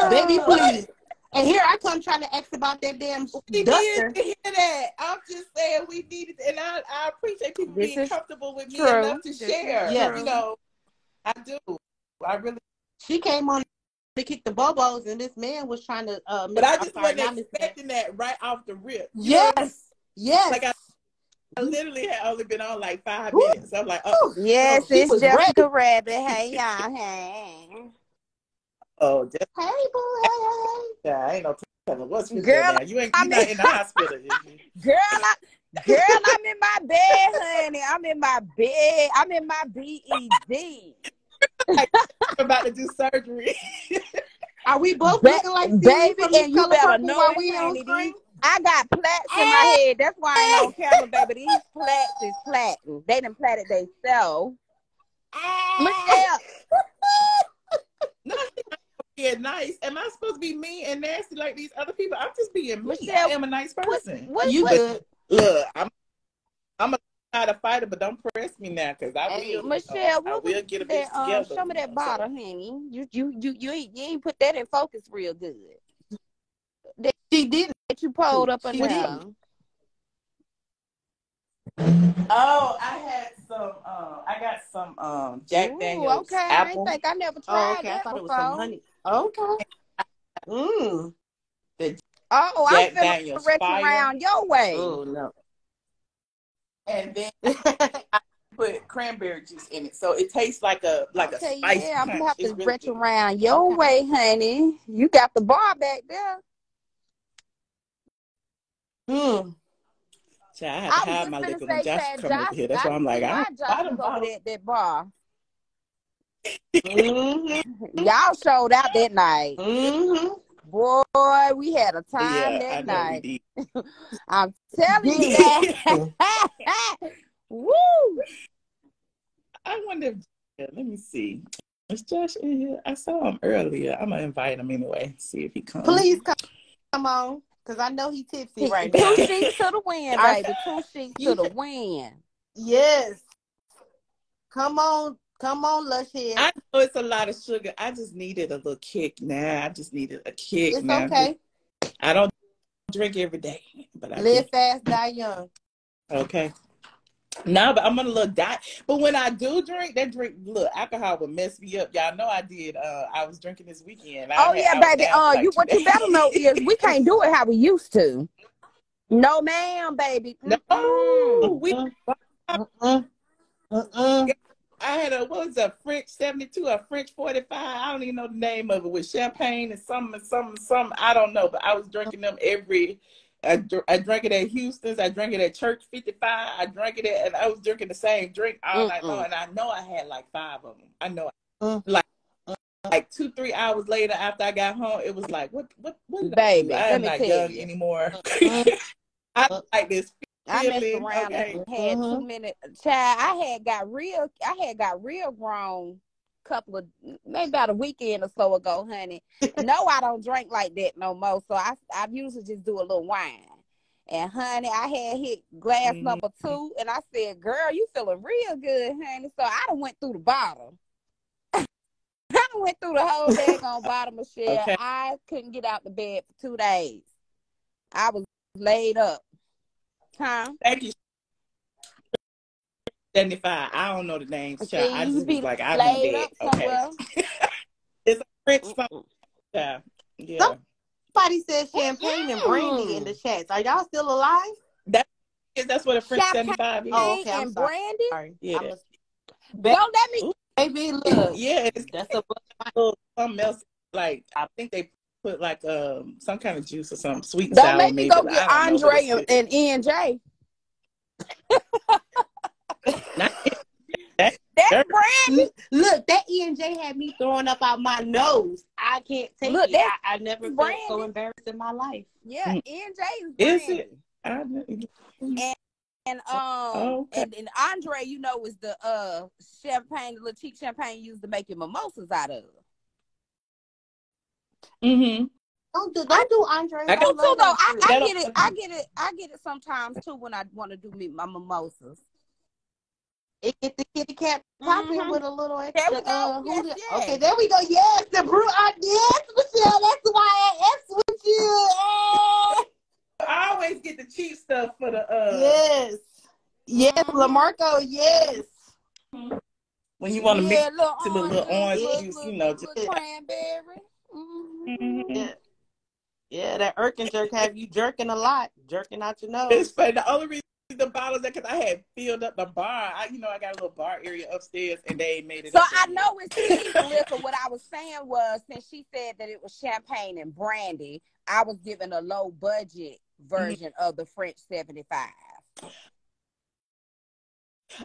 S3: Baby, please. And here I come trying to ask about that damn
S1: we
S3: duster.
S1: Needed to hear that. I'm just saying we needed, and I appreciate people being comfortable with me enough to share.
S3: Yeah.
S1: I do. I really.
S3: She came on to kick the bobos, and this man was trying to.
S1: But I just wasn't expecting that right off the rip.
S3: Yes.
S1: Like I literally had only been on like 5 minutes. I'm like,
S4: yes, it's Jessica Rabbit. Hey, y'all. Hey.
S1: Oh, just
S3: hey, boy.
S1: Yeah, I ain't no telling what's with
S4: girl.
S1: Now. You not in the hospital, is you?
S4: Girl, I'm in my bed, honey. I'm in my bed. I'm in my BED.
S1: I'm about to do surgery.
S3: Are we both looking like
S4: baby? And you better know
S3: we on screen?
S4: I got plaits in my head. That's why I ain't on camera, baby. These plaits is platting. They done platted themselves. Michelle.
S1: No, yeah, nice. Am I supposed to be mean and nasty like these other people? I'm just being me.
S4: Michelle,
S1: I am a nice person.
S3: You good?
S1: Look, I'm a not a fighter, but don't press me now, because I will.
S4: Michelle,
S1: I will get a bitch together.
S4: Show me that bottle, honey. You ain't put that in focus real good.
S3: She didn't.
S4: That you pulled up and down.
S1: Oh, I had some. I got some Jack Daniels
S4: okay.
S1: apple.
S4: I never tried that
S3: I thought
S4: before.
S3: it was some honey. Okay.
S1: I The
S4: Oh,
S1: Jack
S4: I'm finna
S1: Daniels
S4: retch
S1: Fire.
S4: around your way.
S3: Oh no.
S1: And then I put cranberry juice in it, so it tastes like a spice
S4: yeah, I'm
S1: punch.
S4: gonna have
S1: It's
S4: to
S1: really
S4: retch
S1: good.
S4: around your way, honey. You got the bar back there.
S1: So I had to hide my liquor when Josh
S4: Chad,
S1: come over here. That's why I'm like,
S4: Josh was over there at that bar.
S3: Mm-hmm.
S4: Y'all showed out that night.
S3: Mm-hmm.
S4: Boy, we had a time
S1: I
S4: that
S1: know
S4: night.
S1: we did.
S4: I'm telling you that. Woo!
S1: I wonder if, let me see. Is Josh in here? I saw him earlier. I'm gonna invite him anyway. See if he comes.
S3: Please come on, because I know he's tipsy right now.
S4: 2 sheets to the wind, baby. 2 sheets to the wind.
S3: Yes. Come on, lush head.
S1: I know it's a lot of sugar. I just needed a little kick now. I just needed a kick.
S3: It's
S1: now.
S3: okay.
S1: I don't drink every day, but I
S3: live fast, die young.
S1: Okay. No, but I'm gonna look die. But when I do drink, alcohol will mess me up. Y'all know I did. I was drinking this weekend.
S4: Baby. What you better know is we can't do it how we used to. No, ma'am, baby.
S1: No, I had a French 72, a French 45. I don't even know the name of it, with champagne and something. I don't know, but I was drinking them I drank it at Houston's. I drank it at Church 55. I drank it and I was drinking the same drink all night long. And I know I had like 5 of them. I know, like 2-3 hours later after I got home, it was like, what
S4: baby?
S1: I'm not young anymore. I don't like this.
S4: I messed around and had 2 minutes. Child, I had got real grown maybe about a weekend or so ago, honey. No, I don't drink like that no more. So I usually just do a little wine. And honey, I had hit glass number 2 and I said, girl, you feeling real good, honey. So I done went through the bottom. I done went through the whole daggone bottom, Michelle. Okay. I couldn't get out the bed for 2 days. I was laid up. Huh?
S1: Thank you. 75. I don't know the names, child. I just was like, I know that. Okay. It's a French song. Yeah.
S3: Somebody said champagne and brandy in the chats. Are y'all still alive?
S1: That's what a French 75 is.
S4: Oh, okay. And brandy?
S3: Sorry.
S1: Yeah.
S4: Don't let me.
S3: Baby, look.
S1: Yeah, that's something else. Like, I think they put like some kind of juice or something, sweet and sour.
S4: Don't make me go get Andre and ENJ. That's brandy.
S3: Look, that ENJ had me throwing up out my nose. I can't take it. I never felt so embarrassed in my life.
S4: Yeah, ENJ is brandy. And Andre, is the champagne, the little cheap champagne used to make your mimosas out of.
S3: Don't do Andre.
S4: I do too though. I get it sometimes too when I want to do my mimosas.
S3: It get the kitty cat popping with a little extra.
S4: There we go. Yes.
S3: Okay, there we go. Yes, the brew. Yes, Michelle. That's why I asked with you.
S1: I always get the cheap stuff for the
S3: Yes, Lamarco. Yes.
S1: When you want to mix to the little orange juice,
S4: just cranberry.
S3: Yeah, that Erkin jerk have you jerking a lot, jerking out your nose.
S1: It's funny. The only reason the bottles that because I had filled up the bar. I got a little bar area upstairs, and they made it.
S4: So I know it's cheap liquor. What I was saying was, since she said that it was champagne and brandy, I was giving a low budget version of the French 75.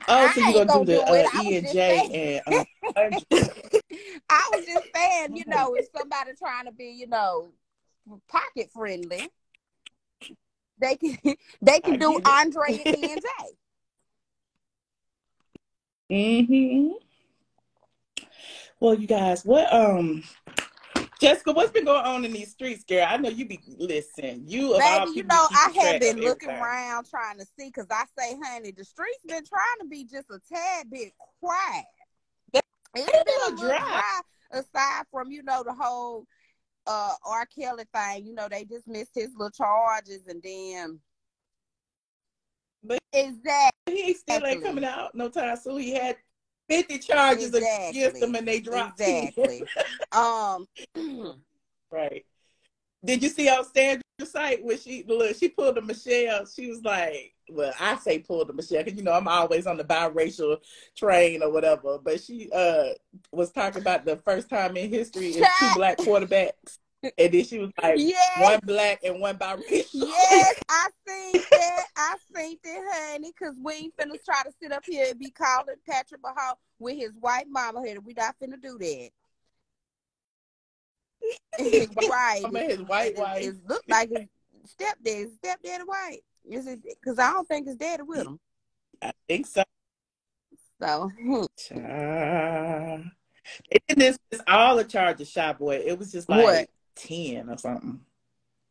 S1: Oh, so you're gonna do the E&J and
S4: I was just saying, if somebody trying to be, pocket friendly, they can do Andre and
S1: ENJ. Well, you guys, Jessica, what's been going on in these streets, girl? I know you be listening.
S4: Baby, I have been looking around trying to see, because I say, honey, the streets been trying to be just a tad bit quiet. It's been a dry, aside from, the whole R. Kelly thing. They dismissed his little charges, and then
S1: but he still ain't coming out no time soon. He had 50 charges against them, and they dropped.
S4: Exactly.
S1: Right.
S5: Did you see on Sandra's site when she pulled a Michelle? She was like, well, I say pulled a Michelle because I'm always on the biracial train or whatever. But she was talking about the first time in history is 2 black quarterbacks, and then she was like,
S4: yes,
S5: 1 black and 1 biracial.
S4: Yes, I seen that. I seen it, honey. Because we ain't finna try to sit up here and be calling Patrick Mahomes with his white mama here. We not finna do that. Right.
S5: His white wife.
S4: It looked like his stepdaddy white. Is it? Because I don't think his daddy with him.
S5: I think so.
S4: So.
S5: And this is all a charge of Shy Boy. It was just like 10 or something.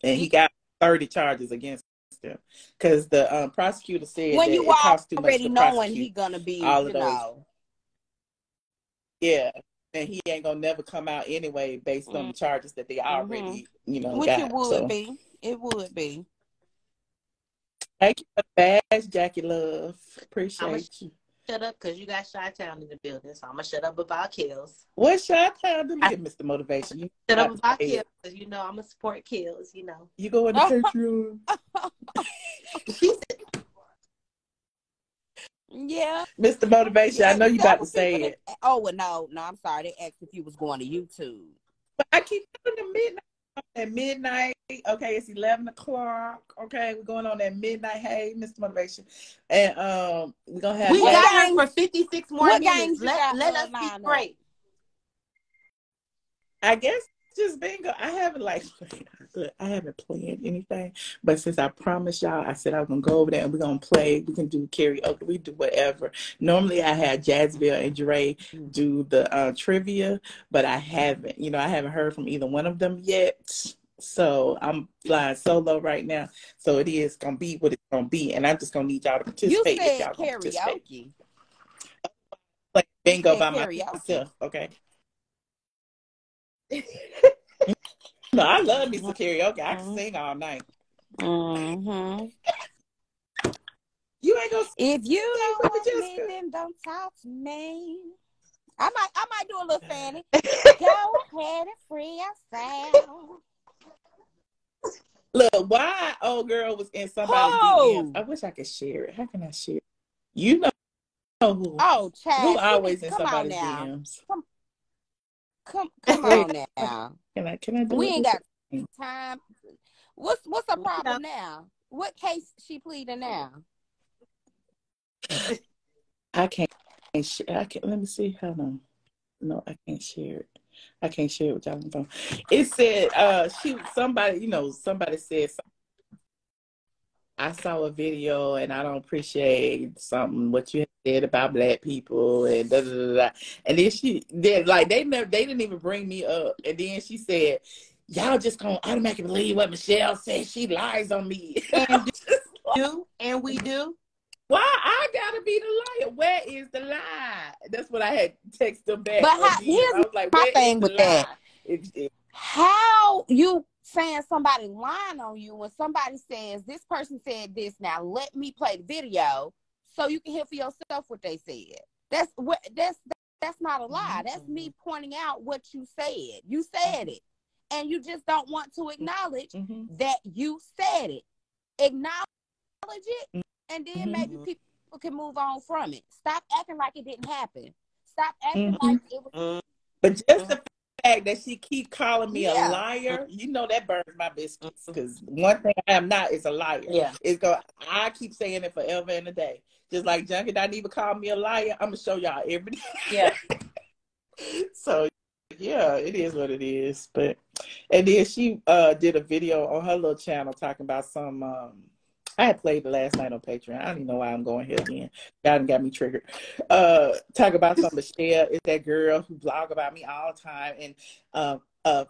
S5: And he got 30 charges against him. Because the prosecutor said
S4: when
S5: that
S4: you
S5: it costs too much
S4: already
S5: to
S4: knowing
S5: prosecute
S4: he gonna be,
S5: all of those. Yeah. And he ain't gonna never come out anyway based on the charges that they already,
S4: Which
S5: got.
S4: It would be. It would be.
S5: Thank you for the badge, Jackie Love. Appreciate you.
S3: Shut up because you got Chi-Town in the building, so I'm gonna shut up about kills.
S5: What's Chi-Town to me, Mr. Motivation? You
S3: shut up about kills because I'm gonna support kills.
S5: You go into Patreon.
S4: Yeah,
S5: Mr. Motivation, I know you about to say it.
S4: Oh, well, no, I'm sorry. They asked if you was going to YouTube.
S5: But I keep telling them midnight. At midnight, okay, it's 11 o'clock. Okay, we're going on that midnight. Hey, Mr. Motivation, and we're gonna have.
S3: We got him for 56 more minutes. Let us be great.
S5: I guess just bingo. I haven't planned anything, but since I promised y'all, I said I was gonna go over there and we're gonna play. We can do karaoke. We do whatever. Normally, I had Jazzville and Dre do the trivia, but I haven't. I haven't heard from either one of them yet. So I'm flying solo right now. So it is gonna be what it's gonna be, and I'm just gonna need y'all to participate.
S4: You said
S5: if y'all
S4: karaoke.
S5: Like bingo by myself. Okay. No, I love me some karaoke. I can sing all night. You ain't gonna.
S4: If you don't want me, then don't talk to me. I might do a little Fanny. Go ahead and free yourself.
S5: Look, why old girl was in somebody's DMs? I wish I could share it. How can I share it? You know who?
S4: Oh, Chad.
S5: Who always in somebody's DMs?
S4: Come on now.
S5: Can I do
S4: we
S5: it?
S4: Ain't got time. What's the problem now? What case she pleading now?
S5: I can't share. Let me see. Hold on. No, I can't share it. I can't share it with y'all on the phone. It said somebody said something. I saw a video and I don't appreciate what you said about black people and da da da da. And then they didn't even bring me up. And then she said, y'all just gonna automatically believe what Michelle said. She lies on me.
S3: And we do.
S5: Why I gotta be the liar? Where is the lie? That's what I had texted them back.
S4: But here's
S5: I was like,
S4: my thing with that. How you saying somebody lying on you when somebody says this person said this? Now let me play the video so you can hear for yourself what they said. That's not a lie. That's me pointing out what you said. You said it, and you just don't want to acknowledge that you said it. Acknowledge it. And then maybe people can move on from it. Stop acting like it didn't happen. Stop acting like it was.
S5: But just the fact that she keep calling me a liar, that burns my biscuits. Because one thing I am not is a liar.
S3: Yeah.
S5: I keep saying it forever and a day. Just like Junkie don't even call me a liar, I'm gonna show y'all every day.
S3: Yeah.
S5: So yeah, it is what it is. And then she did a video on her little channel talking about some I had played the last night on Patreon. I don't even know why I'm going here again. God got me triggered. Talk about some Michelle is that girl who blog about me all the time. And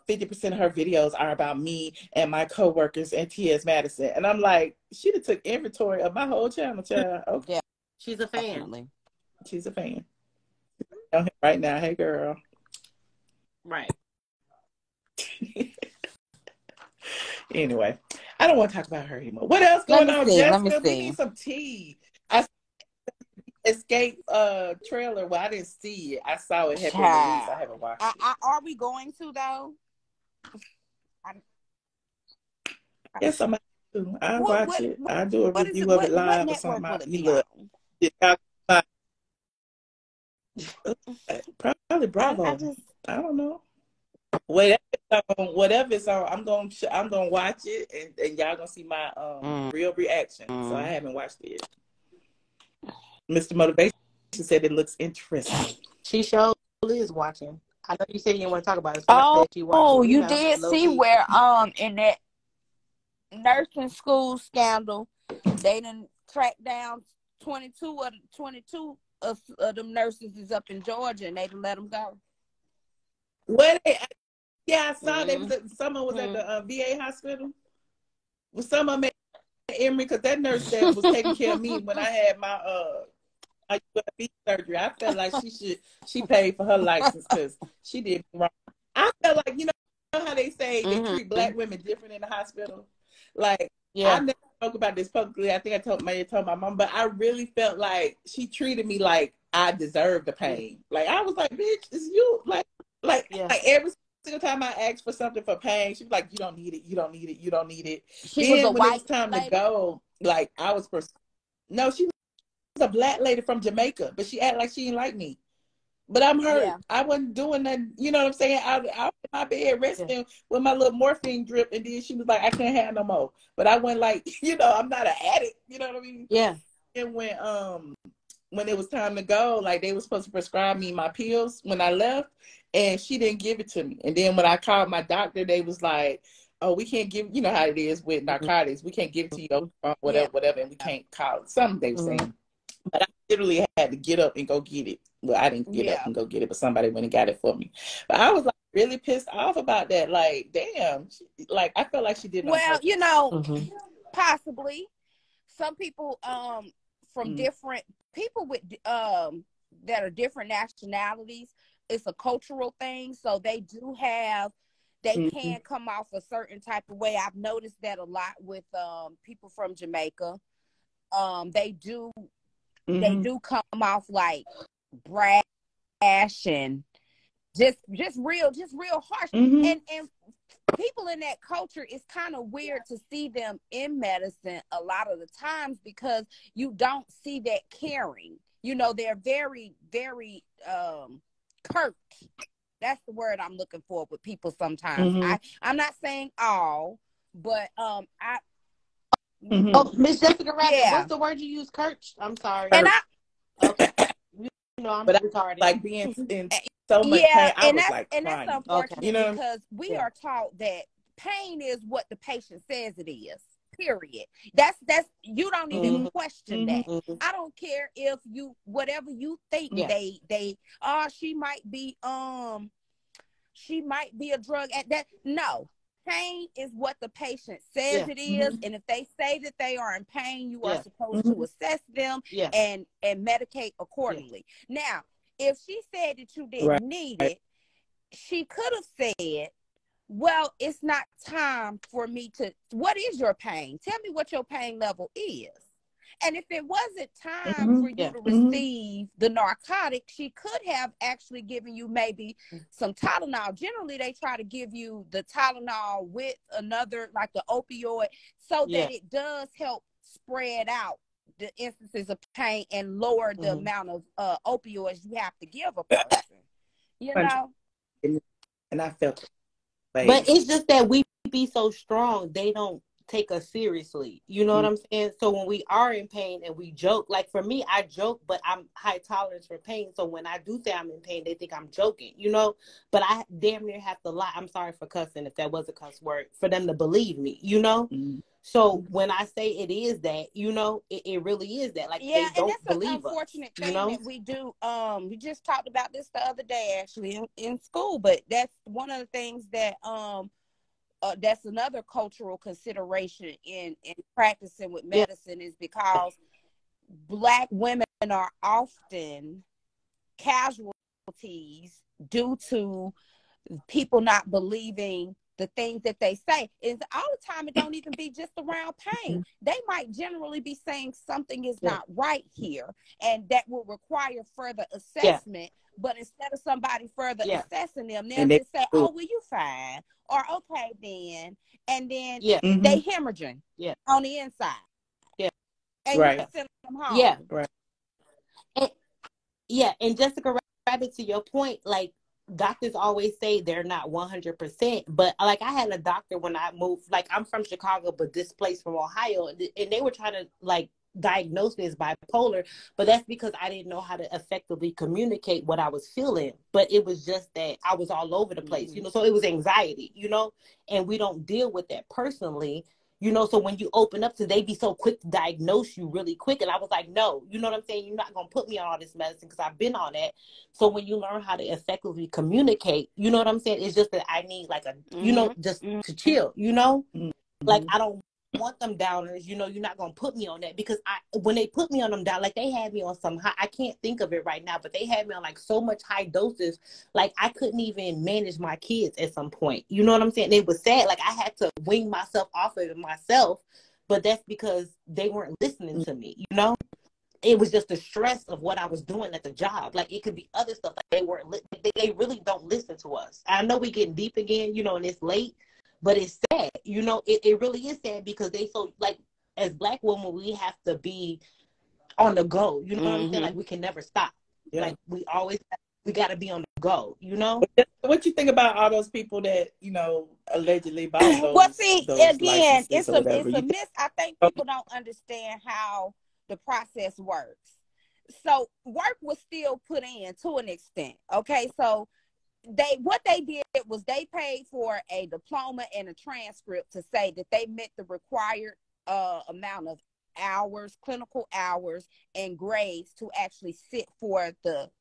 S5: 50% of her videos are about me and my coworkers and T.S. Madison. And I'm like, she done took inventory of my whole channel, child. Okay.
S3: Yeah. She's a fan.
S5: She's a fan. Right now, hey girl.
S3: Right.
S5: Anyway, I don't want to talk about her anymore. What else going on, Jessica? We need some tea. I Escape trailer. Well, I didn't see it. I saw it happen. I haven't watched it.
S4: Are we going to though?
S5: Yes, I do. I watch it. I do a
S4: what is it?
S5: review of it
S4: What
S5: live or
S4: network
S5: something.
S4: will it
S5: You
S4: be
S5: look.
S4: on?
S5: Probably Bravo. I don't know. Whatever it's on, I'm gonna watch it, and y'all gonna see my real reaction. So I haven't watched it yet. Mr. Motivation said it looks interesting.
S3: She sure is watching. I know you said you didn't want to talk about it.
S4: Oh, you did see where in that nursing school scandal, they done tracked down 22 of them nurses is up in Georgia, and they done let them go.
S5: Yeah, I saw someone was at the VA hospital. Was some of them at Emory? Because that nurse that was taking care of me when I had my USB surgery, I felt like she paid for her license because she did wrong. I felt like, you know how they say they treat Black women different in the hospital? Like, I never spoke about this publicly. I think I told my mom, but I really felt like she treated me like I deserved the pain. Like, I was like, bitch, it's you. Like every single time I asked for something for pain, she was like, you don't need it, you don't need it, you don't need it. Then when it was time to go, like, no, she was a Black lady from Jamaica, but she acted like she didn't like me. But I'm hurt. Yeah. I wasn't doing that. You know what I'm saying? I was in my bed resting with my little morphine drip, and then she was like, I can't have no more. But I went like, you know, I'm not an addict. You know what I mean?
S3: Yeah.
S5: And when it was time to go, like, they were supposed to prescribe me my pills when I left, and she didn't give it to me. And then when I called my doctor, they was like, oh, we can't give, you know how it is with narcotics. We can't give it to you, whatever, and we can't call it. Something they were saying. But I literally had to get up and go get it. Well, I didn't get up and go get it, but somebody went and got it for me. But I was like really pissed off about that. Like, damn, like, I felt like she did.
S4: Well, you know, possibly some people from different people with that are different nationalities. It's a cultural thing, so they can come off a certain type of way. I've noticed that a lot with people from Jamaica. They do come off like brash and just real harsh. And people in that culture, it's kind of weird to see them in medicine a lot of the times because you don't see that caring. You know, they're very, very curt. That's the word I'm looking for with people sometimes. I'm not saying all, but
S3: Oh, Miss Jessica Rabbit, what's the word you use? Curt? I'm sorry.
S4: And
S3: okay. You know, I'm retarded.
S5: Like being in so much pain, I was like crying.
S4: And that's unfortunate
S5: you know?
S4: Because we are taught that pain is what the patient says it is. Period. That's you don't even question that. I don't care if you whatever you think she might be a drug at that. No. Pain is what the patient says it is, and if they say that they are in pain, you are supposed to assess them and medicate accordingly. Now, if she said that you didn't need it, she could have said, well, it's not time for me to, what is your pain? Tell me what your pain level is. And if it wasn't time for you to receive the narcotic, she could have actually given you maybe some Tylenol. Generally, they try to give you the Tylenol with another, like the opioid, so that it does help spread out the instances of pain and lower the amount of opioids you have to give a person. You know?
S5: And I felt it.
S3: But it's just that we be so strong, they don't take us seriously. You know what I'm saying? So when we are in pain and we joke, like for me, I joke, but I'm high tolerance for pain. So when I do say I'm in pain, they think I'm joking, you know, but I damn near have to lie. I'm sorry for cussing if that was a cuss word, for them to believe me, you know? So when I say it is that, you know, it really is that. Like, they don't believe us.
S4: And that's an unfortunate thing that we do. We just talked about this the other day, actually, in school, but that's one of the things that that's another cultural consideration in practicing with medicine is because Black women are often casualties due to people not believing the things that they say. Is all the time it don't even be just around pain. They might generally be saying something is not right here, and that will require further assessment. But instead of somebody further assessing them, they'll just say, "Oh, well, you fine," or "Okay, then," and then they hemorrhaging on the inside. And you send them home.
S3: And Jessica Rabbit, to your point, like, doctors always say they're not 100%, but like I had a doctor when I moved, like I'm from Chicago but displaced from Ohio, and they were trying to like diagnose me as bipolar, but that's because I didn't know how to effectively communicate what I was feeling. But it was just that I was all over the place, you know, so it was anxiety, you know, and we don't deal with that personally. You know, so when you open up to, they be so quick to diagnose you really quick. And I was like, no, you know what I'm saying? You're not going to put me on all this medicine because I've been on that. So when you learn how to effectively communicate, you know what I'm saying? It's just that I need like a, you know, just to chill, you know? Like, I don't want them downers, you know, you're not going to put me on that, because when they put me on them down, like they had me on some high, I can't think of it right now, but they had me on like so much high doses, like I couldn't even manage my kids at some point, you know what I'm saying? It was sad, like I had to wing myself off of it myself, but that's because they weren't listening to me, you know? It was just the stress of what I was doing at the job. Like it could be other stuff, like they weren't, they really don't listen to us. I know we getting deep again, you know, and it's late, but it's sad, you know, it really is sad, because they so, like, as Black women, we have to be on the go, you know what I'm saying? Like, we can never stop. Like, we got to be on the go, you know?
S5: What you think about all those people that, you know, allegedly bought those?
S4: Well, see, again, it's a
S5: miss.
S4: I think people don't understand how the process works. So work was still put in to an extent, okay? So what they did was they paid for a diploma and a transcript to say that they met the required amount of hours, clinical hours, and grades to actually sit for the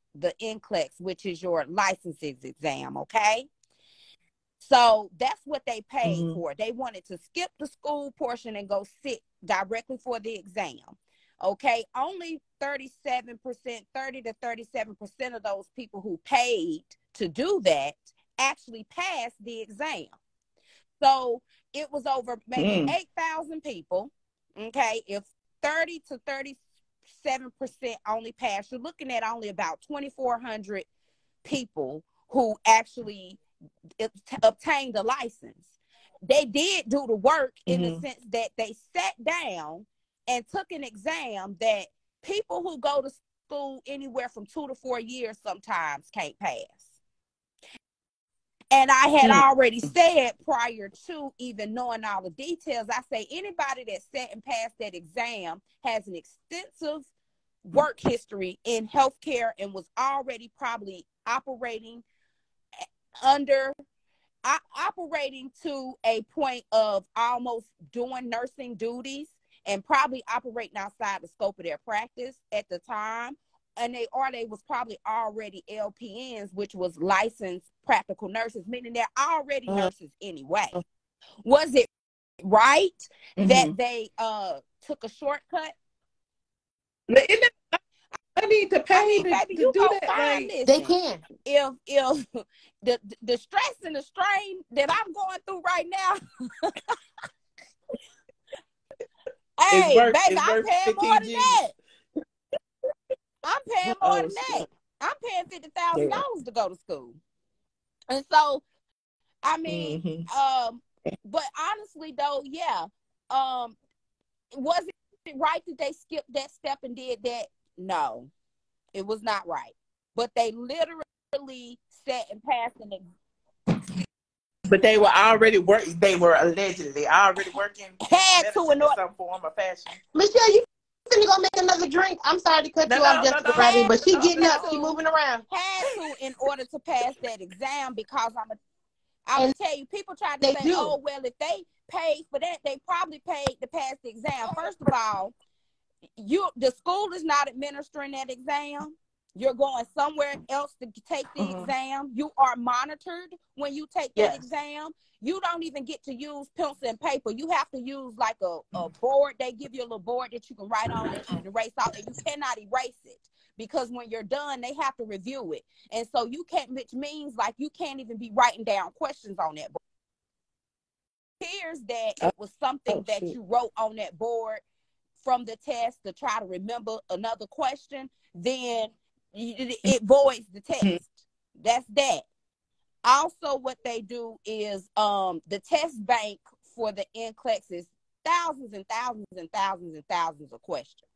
S4: NCLEX, which is your licenses exam, okay? So that's what they paid for. They wanted to skip the school portion and go sit directly for the exam. Okay, only 30 to 37% of those people who paid to do that actually passed the exam. So it was over maybe 8,000 people. Okay, if 30 to 37% only passed, you're looking at only about 2,400 people who actually obtained a license. They did do the work in the sense that they sat down and took an exam that people who go to school anywhere from 2 to 4 years sometimes can't pass. And I had already said, prior to even knowing all the details, I say anybody that sat and passed that exam has an extensive work history in healthcare and was already probably operating to a point of almost doing nursing duties, and probably operating outside the scope of their practice at the time. And they was probably already LPNs, which was licensed practical nurses, meaning they're already nurses anyway. Was it right that they took a shortcut?
S5: I need to pay to do that.
S3: Like, they can.
S4: If the stress and the strain that I'm going through right now, hey, baby, I'm paying more than that. I'm paying more than that. I'm paying $50,000 to go to school. And so, I mean, but honestly though, was it right that they skipped that step and did that? No, it was not right. But they literally sat and passed an exam.
S5: But they were already working. They were allegedly already working.
S4: Had to in
S5: some form of fashion.
S3: Michelle, you finna go make another drink? I'm sorry to cut you off, Jessica Rabbit, but she getting up, she moving around.
S4: Had to in order to pass that exam, because I would tell you, people try to say, oh, well, if they paid for that, they probably paid to pass the exam. First of all, the school is not administering that exam. You're going somewhere else to take the exam. You are monitored when you take that exam. You don't even get to use pencil and paper. You have to use like a board. They give you a little board that you can write on that you can erase out, and you cannot erase it, because when you're done, they have to review it. And so you can't, which means like you can't even be writing down questions on that board. appears that it was something that you wrote on that board from the test to try to remember another question, then it voids the test. That's that. Also, what they do is the test bank for the NCLEX is thousands and thousands and thousands and thousands of questions.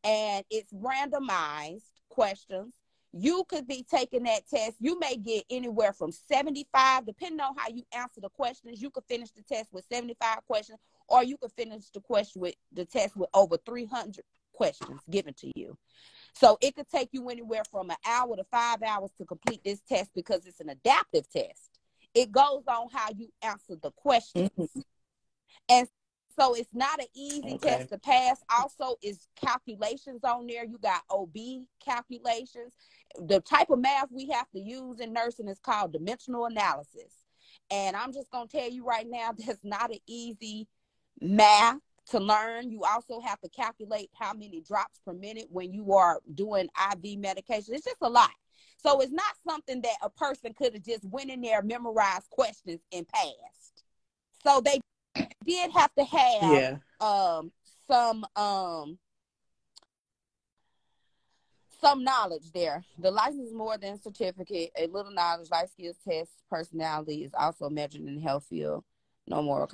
S4: And it's randomized questions. You could be taking that test. You may get anywhere from 75, depending on how you answer the questions. You could finish the test with 75 questions, or you could finish the test with over 300 questions given to you. So it could take you anywhere from an hour to 5 hours to complete this test because it's an adaptive test. It goes on how you answer the questions. And so it's not an easy test to pass. Also, is calculations on there. You got OB calculations. The type of math we have to use in nursing is called dimensional analysis. And I'm just going to tell you right now, that's not an easy math to learn. You also have to calculate how many drops per minute when you are doing IV medication. It's just a lot. So it's not something that a person could have just went in there, memorized questions, and passed. So they did have to have some knowledge there. The license is more than a certificate. A little knowledge, life skills test, personality is also measured in the health field. No moral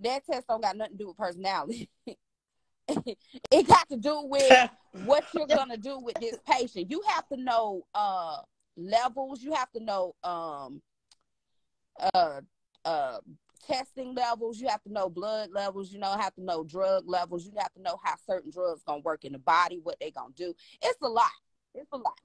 S4: that test don't got nothing to do with personality. It got to do with what you're gonna do with this patient. You have to know levels. You have to know testing levels. You have to know blood levels. You have to know drug levels. You have to know how certain drugs gonna work in the body, what they gonna do. It's a lot. It's a lot.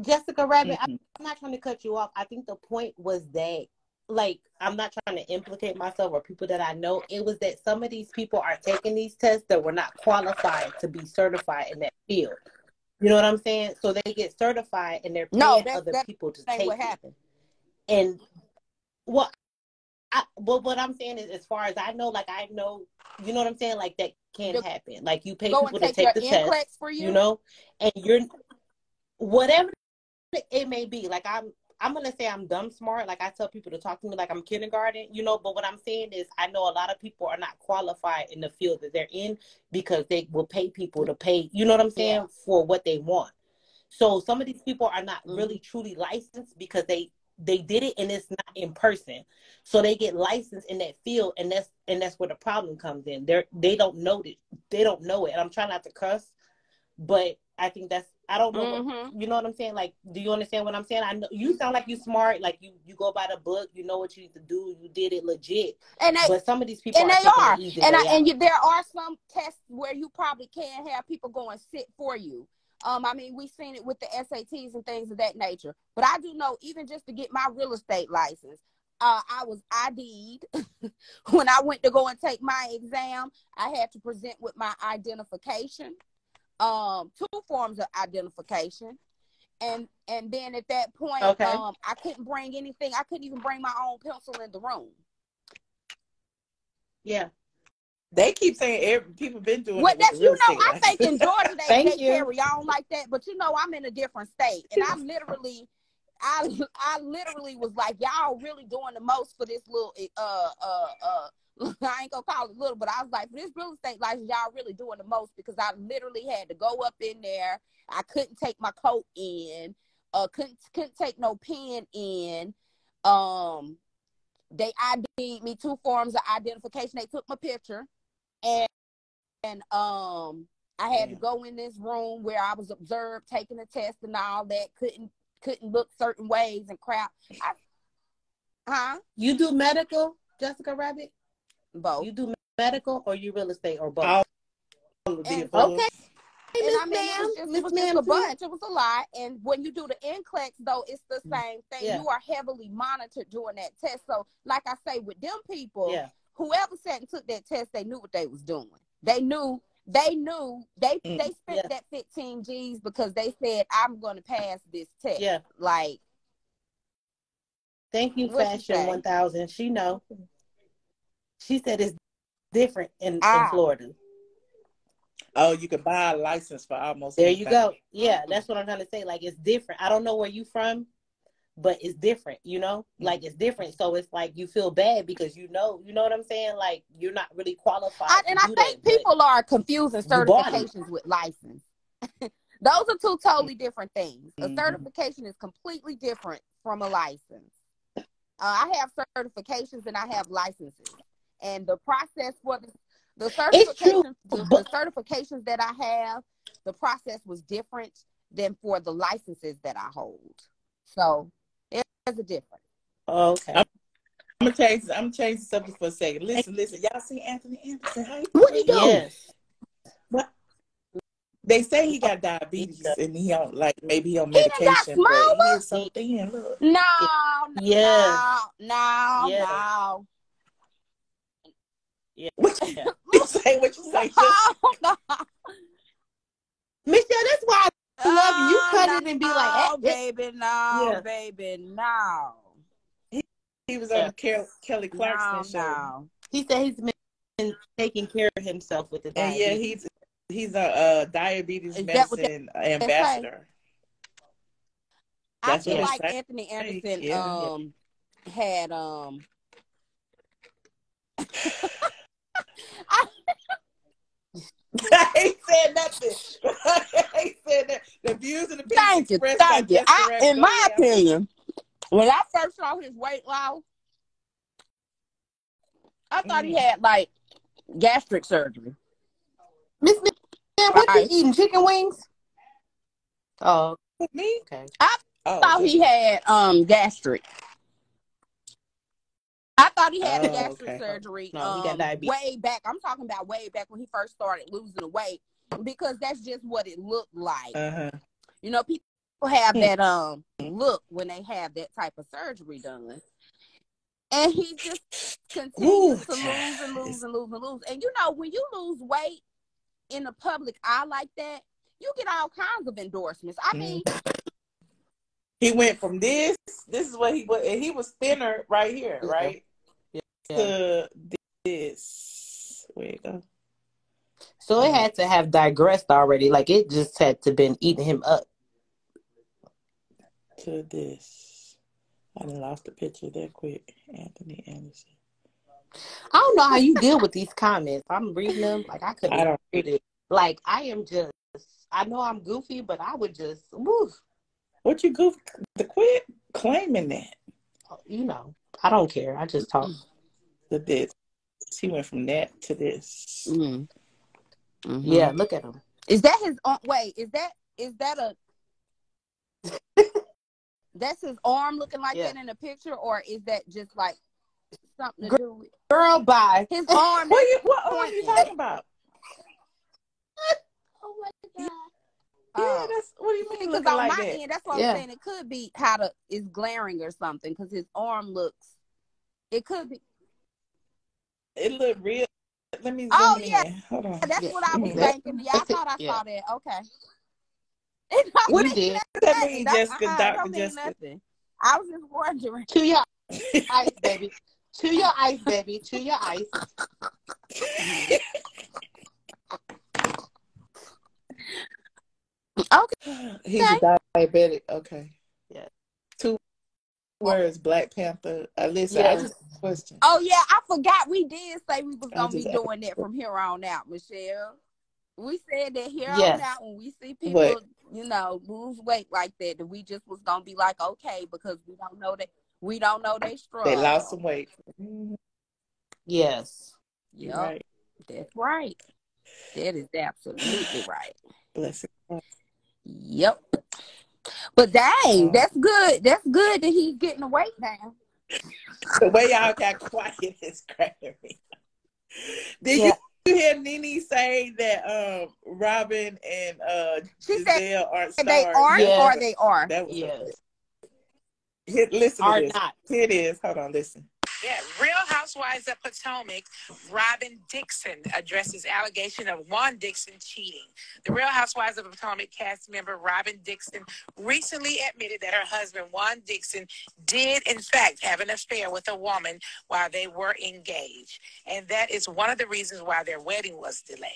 S3: Jessica Rabbit, I'm not trying to cut you off. I think the point was that, like, I'm not trying to implicate myself or people that I know. It was that some of these people are taking these tests that were not qualified to be certified in that field. You know what I'm saying? So they get certified and they're paying other people to take what happened. And what I'm saying is, as far as I know, like, I know, you know what I'm saying? Like, that can happen. Like, you pay people to take the test, for you know, and you're, whatever it may be. Like, I'm going to say I'm dumb smart. Like, I tell people to talk to me like I'm kindergarten, you know, but what I'm saying is I know a lot of people are not qualified in the field that they're in because they will pay people to pay, you know what I'm saying, for what they want. So some of these people are not really truly licensed because they did it and it's not in person. So they get licensed in that field, and that's where the problem comes in. They don't know it. They don't know it. And I'm trying not to cuss, but I think that's, I don't know. You know what I'm saying? Like, do you understand what I'm saying? I know you sound like you smart. Like, you go by the book. You know what you need to do. You did it legit. But some of these people are taking the easy way out.
S4: There are some tests where you probably can have people go and sit for you. I mean, we've seen it with the SATs and things of that nature. But I do know, even just to get my real estate license, I was ID'd. When I went to go and take my exam, I had to present with my identification. 2 forms of identification, and then at that point, I couldn't bring anything. I couldn't even bring my own pencil in the room.
S5: Yeah, they keep saying people been doing it.
S4: That's, you know, I think in Georgia they carry on like that, but you know, I'm in a different state, and I literally was like, y'all really doing the most for this little I ain't gonna call it little, but I was like, for this real estate license, y'all really doing the most, because I literally had to go up in there. I couldn't take my coat in, couldn't take no pen in. They ID'd me, 2 forms of identification. They took my picture, and I had to go in this room where I was observed taking a test and all that. Couldn't look certain ways and crap.
S3: You do medical, Jessica Rabbit?
S4: Both.
S3: You do medical, or you real estate, or both?
S5: All of the above.
S3: Okay.
S4: And I mean, it was just a bunch. It was a lot. And when you do the NCLEX, though, it's the same thing. Yeah. You are heavily monitored during that test. So, like I say, with them people, whoever sat and took that test, they knew what they was doing. They spent that 15 G's because they said, I'm going to pass this test. Yeah. Like,
S3: thank you, Fashion 1000. She know. She said it's different in Florida.
S5: Oh, you could buy a license for almost
S3: there anything. You go. Yeah, that's what I'm trying to say. Like, it's different. I don't know where you from, but it's different, you know? Like, it's different. So it's like you feel bad because you know what I'm saying? Like, you're not really qualified
S4: And
S3: to
S4: I
S3: do
S4: think
S3: that,
S4: people are confusing
S3: you bought it.
S4: certifications with license. Those are two totally different things. A
S5: Mm-hmm.
S4: certification is completely different from a license. I have certifications and I have licenses. And the process for the certifications, the certifications that I have, the process was different than for the licenses that I hold. So there's a difference.
S3: Okay.
S5: I'm gonna change the subject for a second. Listen. Y'all see Anthony Anderson? How
S4: What he do?
S3: Yes.
S5: What? They say he got diabetes and he on maybe he on
S4: He done got
S5: medication, but he is so
S4: smaller?
S5: thin. Look.
S4: No.
S3: Yeah.
S5: You say what you say.
S4: No.
S3: Michelle, that's why I love you. You cut it and be like,
S4: no, baby, no,
S3: Yeah.
S4: baby, no.
S5: He was on the Kelly Clarkson show.
S4: No.
S3: He said he's been taking care of himself with the diabetes.
S5: And yeah, he's a diabetes medicine ambassador.
S4: I feel like Anthony Anderson had
S5: I ain't said nothing. I ain't said that. The views and the
S4: Thank you. In my opinion, when I first saw his weight loss, I thought he had like gastric surgery.
S3: Miss Man, what you eating? Chicken wings? Oh,
S5: me?
S3: Okay.
S4: I thought he had gastric. I thought he had gastric surgery
S3: he got diabetes.
S4: way back. I'm talking about way back when he first started losing the weight, because that's just what it looked like. You know, people have that look when they have that type of surgery done. And he just continues to lose and lose and lose and lose. And you know, when you lose weight in the public eye like that, you get all kinds of endorsements. I mean,
S5: he went from this is what he was thinner right here, right? To this. Where you go?
S3: So it had to have digressed already. Like, it just had to been eating him up.
S5: To this. I done lost the picture that quick. Anthony Anderson.
S3: I don't know how you deal with these comments. I'm reading them. Like, I couldn't read it. Like, I know I'm goofy, but I would just, woo.
S5: What you goofy? Quit claiming that.
S3: You know, I don't care. I just talk.
S5: To this. He went from that to this.
S3: Yeah, look at him.
S4: Is that his wait, is that a that's his arm looking like that in the picture, or is that just like something to do with
S3: girl bye
S4: his arm?
S5: What are you talking about?
S4: Oh my God.
S5: Yeah, that's what do you mean?
S4: Because on my end, that's what I'm saying. It could be is glaring or something, because his arm looks. It could be.
S5: It looked real. Let me zoom in. Hold on.
S4: That's what I was thinking. Yeah, I thought I saw that. Okay.
S3: What you did?
S5: That mean, Jessica, Dr. Jessica.
S4: Nothing. I was just wondering.
S3: To your ice, baby. To your ice, baby. To your ice.
S4: Okay.
S5: He's a diabetic. Okay.
S3: Yeah.
S5: 2 words, Black Panther. Listen, I just question.
S4: Oh, yeah, I forgot we did say we was going to be doing that from here on out, Michelle. We said that here on out, when we see people, lose weight like that we just was going to be like, okay, because we don't know they struggle.
S5: They lost some weight.
S3: Yes.
S4: Yep. Right. That's right. That is absolutely right.
S5: Bless it.
S4: Yep. But dang, that's good. That's good that he's getting the weight down.
S5: The way y'all got quiet is cracking me. Did you hear Nene say that Robin and Giselle aren't stars?
S4: They aren't, or they are?
S5: That was listen to this. Not. Here it is. Hold on, listen.
S6: Yeah, Real Housewives of Potomac, Robin Dixon addresses allegation of Juan Dixon cheating. The Real Housewives of Potomac cast member Robin Dixon recently admitted that her husband Juan Dixon did, in fact, have an affair with a woman while they were engaged. And that is one of the reasons why their wedding was delayed.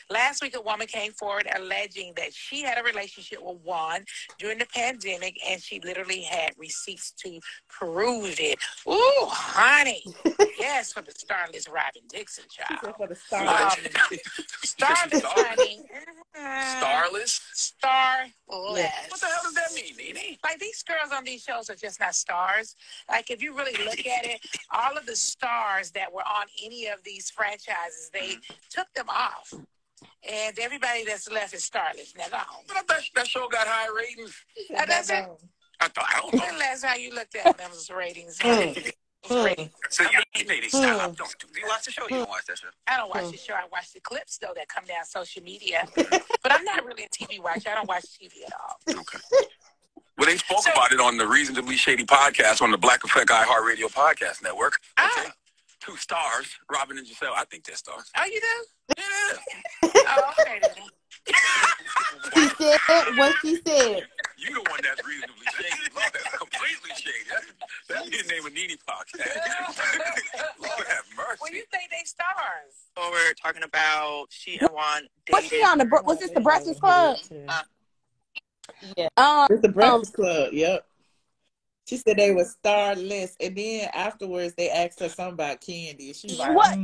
S6: Last week, a woman came forward alleging that she had a relationship with Juan during the pandemic, and she literally had receipts to prove it. Ooh, honey. Yes, for the starless Robin Dixon, child.
S5: For the starless.
S6: Starless, honey.
S7: Starless?
S6: Starless.
S7: Yes. What the hell does that mean, Nene?
S6: Like, these girls on these shows are just not stars. Like, if you really look at it, all of the stars that were on any of these franchises, they took them off. And everybody that's left is starless. Now, go home.
S7: But I thought that show got high ratings.
S6: That's it.
S7: I don't know.
S6: When the last time you looked at those ratings?
S7: So you need to stop. Don't do you watch the show? You don't watch that show?
S6: I don't watch the show. I watch the clips, though, that come down social media. But I'm not really a TV watcher. I don't watch TV at all.
S7: Okay. Well, they spoke about it on the Reasonably Shady podcast on the Black Effect iHeartRadio podcast network. Okay. 2 stars, Robin and Giselle. I think they're stars.
S6: Oh, you do?
S7: Yeah.
S6: Oh, okay.
S3: She said what she said.
S7: You the one that's reasonably shady. Lord, that's completely shady. That's the name of Nene podcast. Lord have mercy.
S6: Well, you think they stars?
S8: So we're talking about she and Juan dated.
S4: Was she on the? Was this the Breakfast Club?
S3: Yeah.
S5: It's the Breakfast Club. Yep. She said they were starless, and then afterwards they asked her something about Candy. She's like,
S4: what?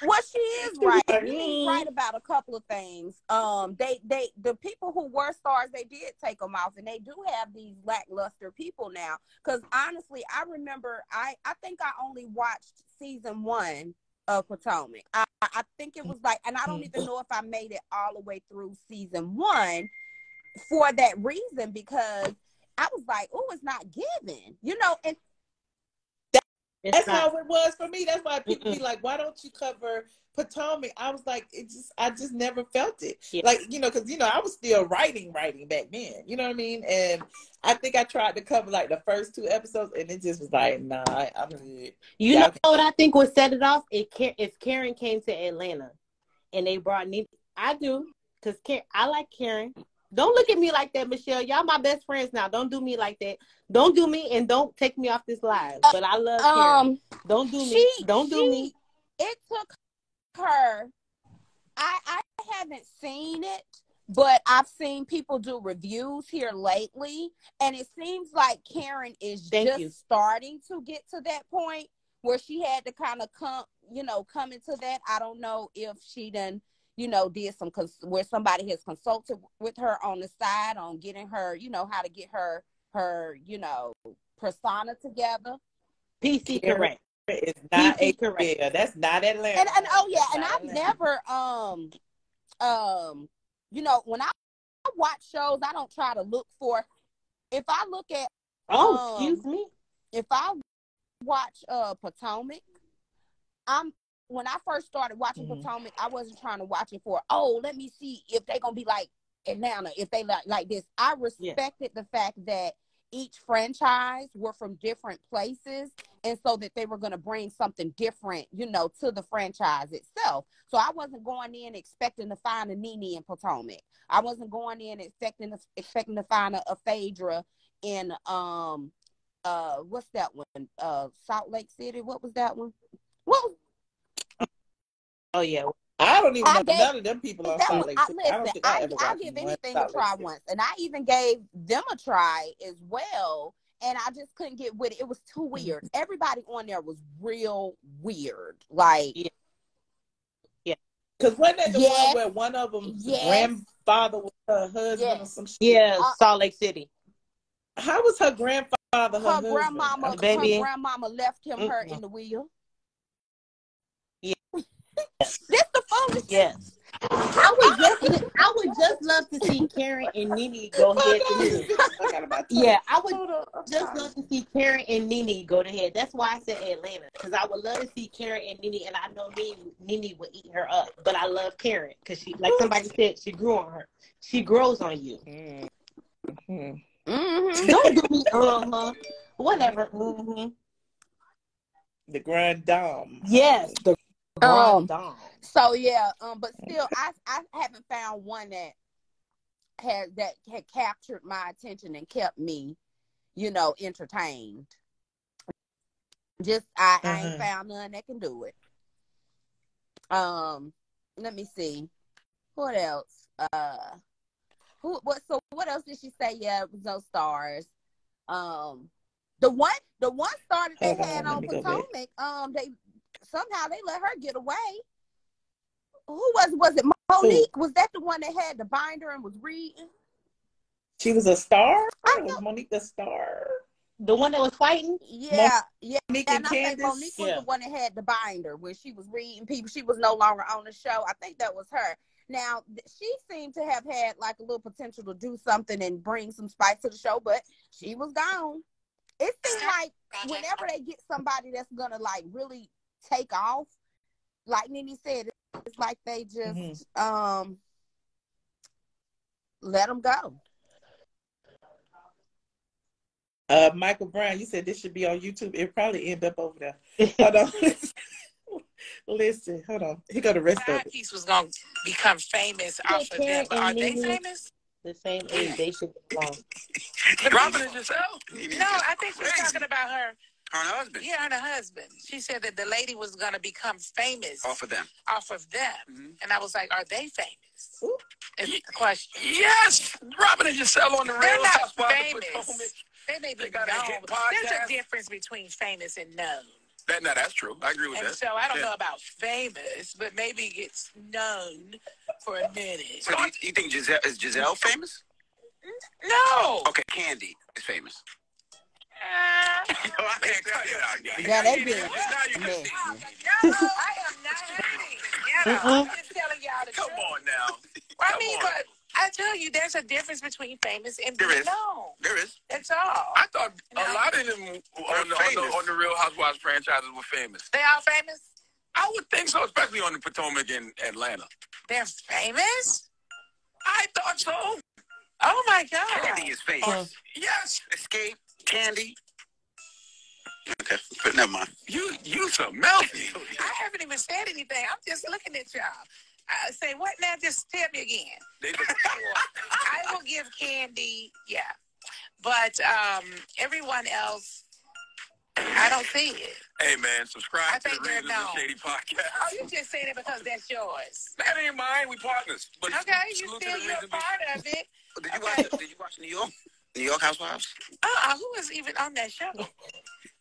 S4: Well, she is right. She's right about a couple of things. The people who were stars, they did take them off, and they do have these lackluster people now. Because honestly, I remember, I think I only watched season 1 of Potomac. I think it was like, and I don't even know if I made it all the way through season 1 for that reason, because I was like, oh, it's not given, and
S5: that's how it was for me. That's why people be like, why don't you cover Potomac? I was like, I just never felt it. Yeah. Like, because, I was still writing back then. You know what I mean? And I think I tried to cover like the first 2 episodes, and it just was like, nah, I'm good.
S3: You know what I think would set it off? If Karen came to Atlanta and they brought Nene. I do, because I like Karen. Don't look at me like that, Michelle. Y'all my best friends now. Don't do me like that. Don't do me, and don't take me off this live. But I love Karen. Don't do me. Don't do me.
S4: It took her. I haven't seen it, but I've seen people do reviews here lately, and it seems like Karen is starting to get to that point where she had to kind of come into that. I don't know if she done did some where somebody has consulted with her on the side on getting her, how to get her persona together.
S3: PC correct.
S5: It's not PC correct. Yeah, that's not Atlanta.
S4: And I've never when I watch shows, I don't try to look for. If I look at
S3: excuse me,
S4: if I watch Potomac, when I first started watching Potomac, I wasn't trying to watch it for, let me see if they're going to be like Atlanta, if they like this. I respected the fact that each franchise were from different places, and so that they were going to bring something different, to the franchise itself. So I wasn't going in expecting to find a Nene in Potomac. I wasn't going in expecting to find a Phaedra in, what's that one? Salt Lake City. What was that one?
S3: Oh, yeah.
S5: I don't even know none of them people on Salt Lake City.
S4: I'll give anything a try once. And I even gave them a try as well. And I just couldn't get with it. It was too weird. Everybody on there was real weird. Like,
S5: yeah. Because wasn't that the one where one of them grandfather was her husband or some shit?
S3: Yeah, Salt Lake City.
S5: How was her grandfather her
S4: grandmama? Her grandmama left her in the wheel. This the phone.
S3: Yes. I would just love to see Karen and Nene go head to head. Yeah, I would just love to see Karen and Nene go to head. That's why I said Atlanta, because I would love to see Karen and Nene, and I know Nene would eat her up. But I love Karen because she, like somebody said, she grew on her. She grows on you. Don't do me. Whatever.
S5: The Grand Dame.
S3: Yes.
S4: So yeah, but still, I haven't found one that had captured my attention and kept me, entertained. Just I ain't found none that can do it. let me see. What else? What else did she say? Yeah, it was no stars. The one star that they had on Potomac, they somehow they let her get away. Who was it Monique? Who? Was that the one that had the binder and was reading?
S5: She was a star? Was Monique a star?
S3: The one that was fighting?
S4: Yeah.
S5: Monique
S4: and
S5: I
S4: think Monique was the one that had the binder where she was reading people. She was no longer on the show. I think that was her. Now, she seemed to have had like a little potential to do something and bring some spice to the show, but she was gone. It seems like whenever they get somebody that's going to like really take off, like Nene said, it's like they just let them go.
S5: Michael Brown, you said this should be on YouTube. It probably end up over there. Hold on. Listen, hold on. Here go the rest of it.
S6: Piece was going to become famous off of them. But are they famous?
S3: The same age. They should be long.
S7: Robin and Giselle?
S6: No, I think she's talking about her.
S7: Her and her husband?
S6: Yeah, her and her husband. She said that the lady was going to become famous.
S7: Off of them.
S6: Mm-hmm. And I was like, are they famous? Is the question.
S7: Yes! Robin and Giselle on the
S6: They're
S7: Real
S6: not
S7: Housewives
S6: famous. They may be known. There's a difference between famous and known.
S7: That's true. I agree with that.
S6: So I don't know about famous, but maybe it's known for a minute.
S7: So you think is Giselle famous?
S6: No.
S7: Okay, Candy is famous.
S4: Yeah, they be.
S6: I am not hating. I'm just telling y'all the truth.
S7: Come on now.
S6: I mean, but I tell you, there's a difference between famous and being known.
S7: There is.
S6: That's all.
S7: I thought a lot of them on the Real Housewives franchises were famous.
S6: They all famous?
S7: I would think so, especially on the Potomac in Atlanta.
S6: They're famous?
S7: I thought so.
S6: Oh my God.
S7: Candy is famous. Yes. Escape, Candy. Okay, but never mind. You some melty.
S6: I haven't even said anything. I'm just looking at y'all. I say what now? Just tell me again. I will give Candy, but everyone else, I don't see it.
S7: Hey man, subscribe to the Reasonably Shady podcast.
S6: Oh, you just saying it because that's yours.
S7: That ain't mine. We partners. But
S6: okay, you're part of it.
S7: Did you watch New York Housewives?
S6: Who was even on that show?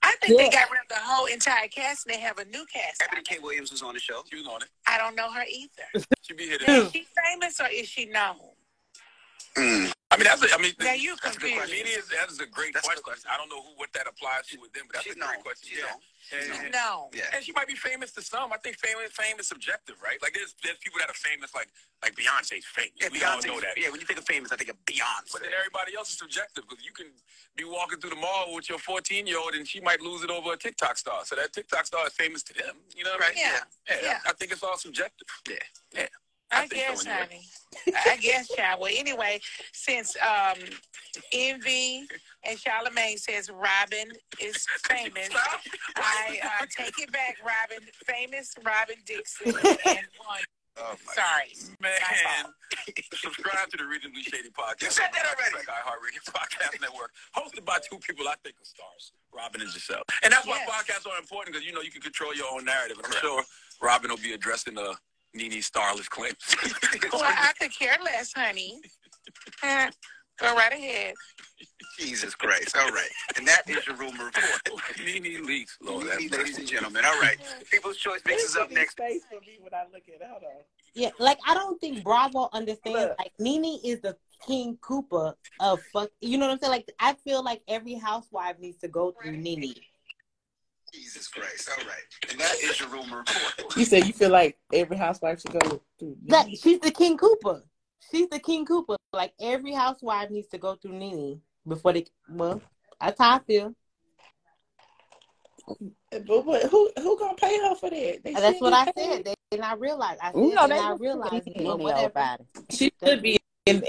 S6: I think they got rid of the whole entire cast and they have a new cast.
S7: Ebony K. Williams was on the show. She was on it.
S6: I don't know her either.
S7: She be here.
S6: Is she famous or is she known?
S7: I mean,
S6: now you confused.
S7: That is a great question. I don't know what that applies to with them, but that's a great question.
S6: She's known.
S7: And she might be famous to some. I think fame is subjective, right? Like there's people that are famous, like Beyonce's famous. Yeah, we all know that. Yeah, when you think of famous, I think of Beyonce. But then everybody else is subjective because you can be walking through the mall with your 14-year-old and she might lose it over a TikTok star. So that TikTok star is famous to them. You know what I mean? Yeah. I think it's all subjective. Yeah.
S6: I guess, honey. I guess, child. Well, anyway, since Envy and Charlamagne says Robin is famous, I take it back, Robin. Famous Robin Dixon. And one. Sorry.
S7: Man, subscribe to the Reasonably Shady podcast. You said that already. iHeartRadio Podcast Network, hosted by two people I think are stars, Robin and Giselle. And that's why podcasts are important because, you can control your own narrative. And I'm sure Robin will be addressing Nene's starless claims.
S6: Well, I could care less, honey. Go right ahead.
S7: Jesus Christ. All right. And that is your rumor report. Nene leaks, Lord. Ladies and gentlemen. All right. People's Choice Mix is up next.
S5: Space for me when I look at it. Hold on.
S3: Yeah, like I don't think Bravo understands. Like Nene is the King Cooper of fuck. You know what I'm saying? Like I feel like every housewife needs to go through Nene.
S7: Jesus Christ. All right. And that is your rumor report.
S5: You said you feel like every housewife should go through Nene.
S3: Like she's the King Cooper. She's the King Cooper. Like every housewife needs to go through Nene before they. Well, that's how I feel.
S5: But who gonna pay her for that?
S3: That's what I said. They not realize. I said they not realize. Whatever.
S5: She should be in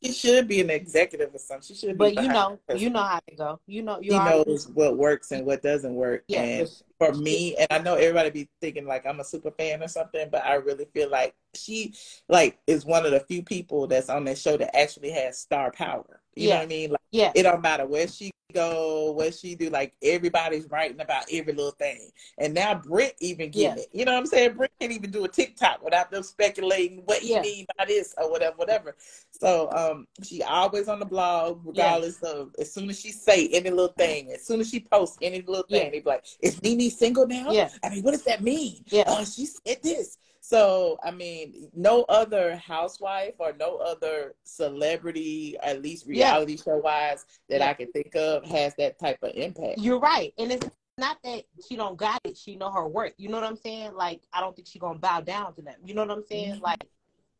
S5: she should be an executive or something. She should be.
S3: But you know how to go. You
S5: knows what works and what doesn't work.
S3: Yeah,
S5: and for me, and I know everybody be thinking like I'm a super fan or something, but I really feel like she like is one of the few people that's on that show that actually has star power. You know what I mean? Like, it don't matter where she go, what she do, like everybody's writing about every little thing. And now Brent even getting it. You know what I'm saying? Brent can't even do a TikTok without them speculating what he mean by this or whatever. So she always on the blog, regardless of, as soon as she say any little thing, as soon as she posts any little thing, they be like, is Nene single now? I mean, what does that mean? She said this. So, I mean, no other housewife or no other celebrity, at least reality show wise, that I can think of has that type of impact.
S3: You're right. And it's not that she don't got it. She know her worth. You know what I'm saying? Like, I don't think she gonna bow down to them. You know what I'm saying? Like,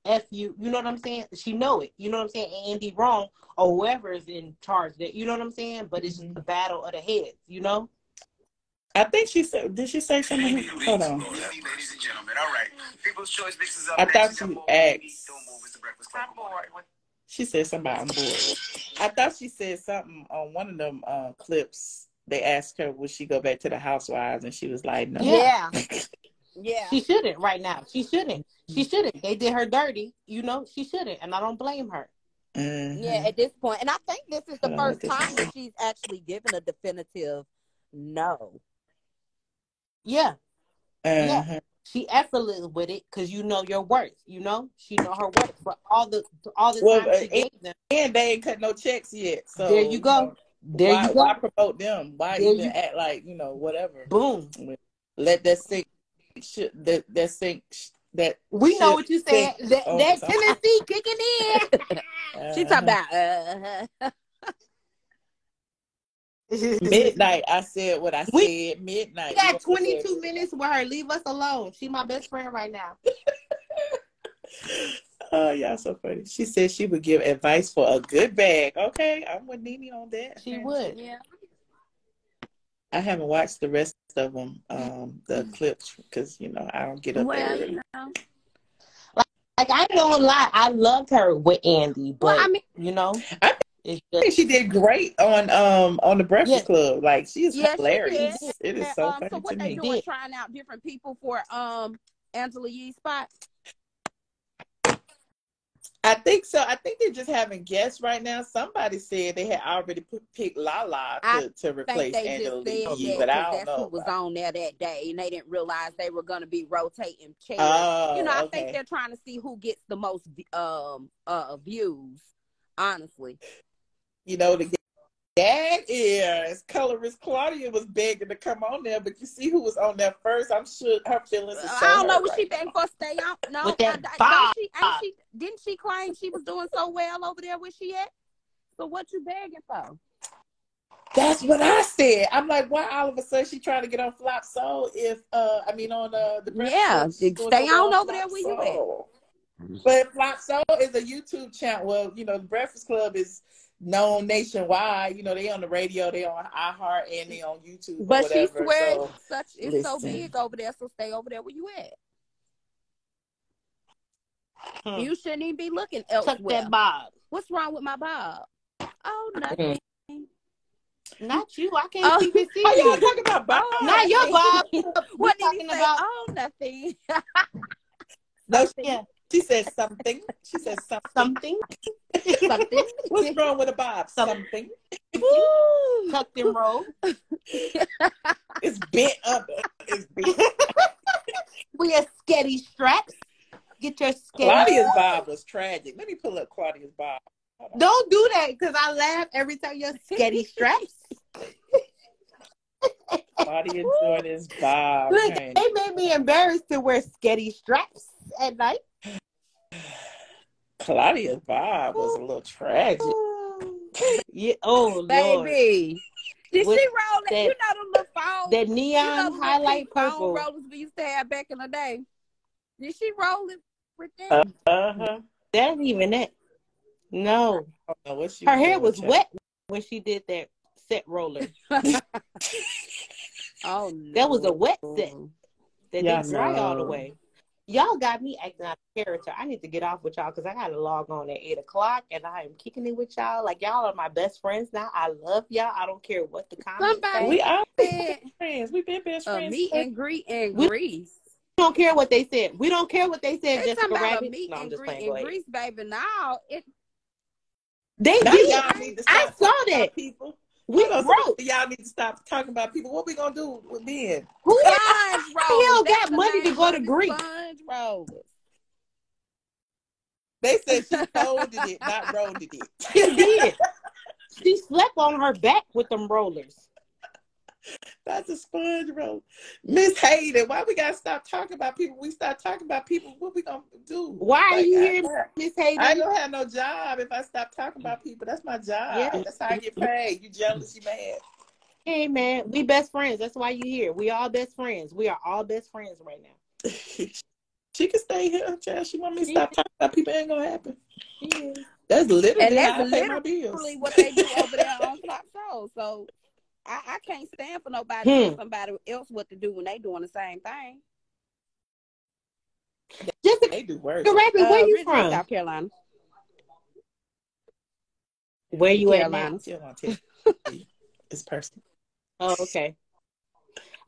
S3: F you. You know what I'm saying? She know it. You know what I'm saying? Andy wrong or whoever is in charge. That, you know what I'm saying? But it's just the battle of the heads, you know?
S5: I think she said, did she say something? Hold on.
S7: Ladies and gentlemen, all right. People's Choice mixes up.
S5: I thought she asked.
S7: Don't move, it's the Breakfast Club. I'm bored.
S5: She said something about I'm bored. I thought she said something on one of them clips. They asked her, would she go back to the Housewives? And she was like, no.
S3: Yeah. She shouldn't right now. She shouldn't. She shouldn't. They did her dirty. You know, she shouldn't. And I don't blame her.
S4: Yeah, at this point. And I think this is the first time that she's actually given a definitive no.
S3: Yeah. She effortless with it because you know your worth. You know, she know her worth for all the time she gave them.
S5: And they ain't cut no checks yet. So
S3: there you go.
S5: Why promote them? Why even act like, you know, whatever?
S3: Boom.
S5: Let that sink. That sink. That
S3: we know what you said. That Tennessee kicking in.
S4: She talking about
S5: midnight. I said what I said. Midnight.
S3: We got 22 minutes with her. Leave us alone. She my best friend right now.
S5: Oh, y'all so funny. She said she would give advice for a good bag. Okay, I'm with Nene on that.
S3: She would.
S4: Yeah.
S5: I haven't watched the rest of them, the clips, because, you know, I don't get up there.
S4: You know.
S3: Like, I ain't gonna lie, I loved her with Andy, but, I mean, you know.
S5: I think she did great on the Breakfast Club. Like, she is hilarious. It is so funny
S4: so what
S5: to
S4: they
S5: me.
S4: doing, trying out different people for Angela Yee's spot?
S5: I think so. I think they're just having guests right now. Somebody said they had already picked Lala to replace Angela Yee, but I don't know.
S4: That's who was on there that day, and they didn't realize they were going to be rotating chairs.
S5: Oh,
S4: you know, I think they're trying to see who gets the most views. Honestly,
S5: you know, the gag is Colorist Claudia was begging to come on there, but you see who was on there first. I'm sure her feelings are so
S4: I don't know what
S5: right
S4: she begging for. Stay out. No,
S3: with that
S4: didn't she claim she was doing so well over there where she at? So what you begging for?
S5: That's what I said. I'm like, why all of a sudden she trying to get on Flop Soul if on the Breakfast Club,
S4: stay on over there where you at.
S5: But Flop Soul is a YouTube channel. Well, you know, the Breakfast Club is known nationwide. You know, they on the radio, they on iHeart, and they on YouTube.
S4: But
S5: whatever.
S4: She swears it's so big over there, so stay over there where you at. You shouldn't even be looking elsewhere.
S3: Tuck that bob.
S4: What's wrong with my bob? Oh, nothing.
S3: Not you. I can't keep it
S5: Oh, y'all
S3: serious.
S5: talking about bob?
S3: Not your bob.
S4: What did he say? Oh, nothing.
S5: No, she said something. She said something.
S3: Something.
S5: What's wrong with a bob? Something.
S3: Tucked and roll.
S5: It's bent up. It's bent.
S3: We are sketty straps. Get your sketty.
S5: Claudia's bob was tragic. Let me pull up Claudia's bob.
S3: Don't do that because I laugh every time you're sketty straps.
S5: Claudia Jordan's bob.
S3: Look, they made me embarrassed to wear sketty straps at night.
S5: Claudia's bob was a little tragic.
S3: Yeah. Oh,
S4: baby.
S3: Lord.
S4: Did she roll it? You know the little phone.
S3: That neon highlight purple.
S4: Phone rollers we used to have back in the day. Did she roll it with that?
S5: Uh-huh.
S3: That ain't even that. No. Her hair was wet when she did that set roller.
S4: Oh, no.
S3: That was a wet set. That didn't dry all the way. Y'all got me acting out of character. I need to get off with y'all because I got to log on at 8 o'clock and I am kicking it with y'all. Like, y'all are my best friends now. I love y'all. I don't care what the comments say.
S5: We are best friends. We've been best friends.
S4: Meet and greet in Greece.
S3: We don't care what they said. We don't care what they said,
S4: They
S3: Jessica
S4: talking about
S3: Rabbit.
S4: a meet
S3: No, I'm
S4: and
S3: just
S4: greet
S3: playing.
S4: in Greece, baby. Now,
S3: They
S5: Now
S3: did.
S5: y'all need to
S3: I
S5: stop
S3: saw
S5: talking
S3: that.
S5: about people.
S3: We
S5: broke. Y'all need to stop talking about people. What we gonna do with Ben?
S3: Who
S4: Sponge
S3: the
S4: rolls.
S3: hell
S4: That's
S3: got
S4: the
S3: money to
S4: name
S3: go
S4: of
S3: to
S4: it,
S3: Greece?
S4: Sponge rolls.
S5: They said she folded it, not rolled it.
S3: She did. She slept on her back with them rollers.
S5: That's a sponge roll. Miss Hayden, why we gotta stop talking about people? We start talking about people, what we gonna do?
S3: Why are you here, Miss Hayden?
S5: I ain't gonna have no job if I stop talking about people. That's my job.
S3: Yeah.
S5: That's how I get paid. You jealous, you mad.
S3: Hey, man, we best friends. That's why you here. We all best friends. We are all best friends right now.
S5: She can stay here, child. She want me to stop talking about people. Ain't gonna happen.
S3: Yeah.
S5: That's literally
S4: And
S5: how
S4: that's
S5: I pay my bills.
S4: literally what they do over there on Top Show. So I can't stand for nobody to tell somebody else what to do when they doing the same thing.
S5: They do worse.
S3: Rabbit, where you from?
S4: South Carolina.
S3: Where you at now?
S5: It's personal.
S3: Oh, okay.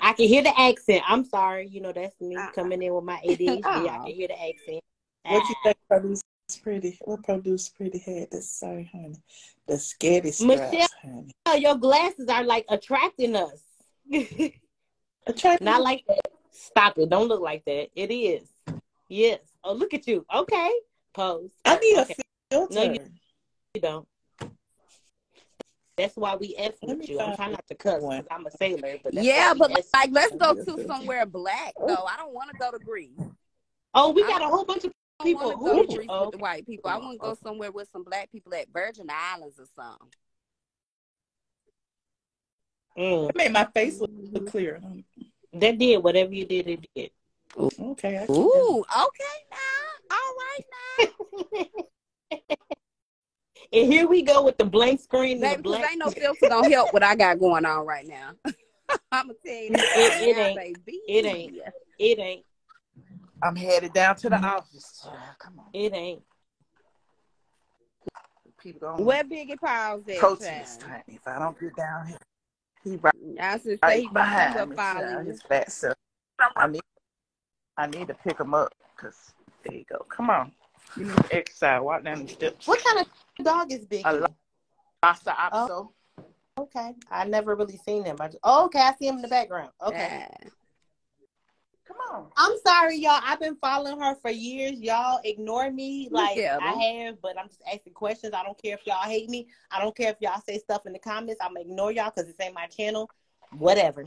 S3: I can hear the accent. I'm sorry. You know, that's me coming in with my ADHD. I can hear the accent.
S5: What you think produce pretty? What produce pretty had to say, honey? The scary straps,
S3: Michelle,
S5: honey.
S3: Your glasses are like attracting us.
S5: Attracting?
S3: Not like that. Stop it. Don't look like that. It is. Yes. Oh, look at you. Okay. Pose.
S5: I need a filter.
S3: No, you don't. That's why we F with you. I'm trying not to cuss because I'm a sailor. But
S4: but like, let's go to somewhere black, though. I don't want to go to Greece.
S3: Oh, we got a whole bunch of people.
S4: Who go to Greece with the white people? I want to go somewhere with some black people at Virgin Islands or something.
S5: It made my face look clear.
S3: That did. Whatever you did, it did.
S5: Okay.
S4: Ooh, okay now. All right now.
S3: And here we go with the blank screen.
S4: Baby, because ain't no filter gonna help what I got going on right now. I'm gonna tell you that
S3: it ain't.
S4: baby.
S3: It ain't.
S5: I'm headed down to the office. Come on.
S3: It ain't.
S5: People going
S4: where Biggie Paul's at?
S5: Protest time. If I don't get down here, he right behind me. His fat self. I need to pick him up because there you go. Come on. You need to exercise. Walk down the steps.
S3: What kind of dog is Biggie?
S5: A Lhasa Apso.
S3: Okay. I never really seen him. Okay, I see him in the background. Okay.
S5: Come on.
S3: I'm sorry, y'all. I've been following her for years. Y'all ignore me like I have, but I'm just asking questions. I don't care if y'all hate me. I don't care if y'all say stuff in the comments. I'm going to ignore y'all because this ain't my channel. Whatever.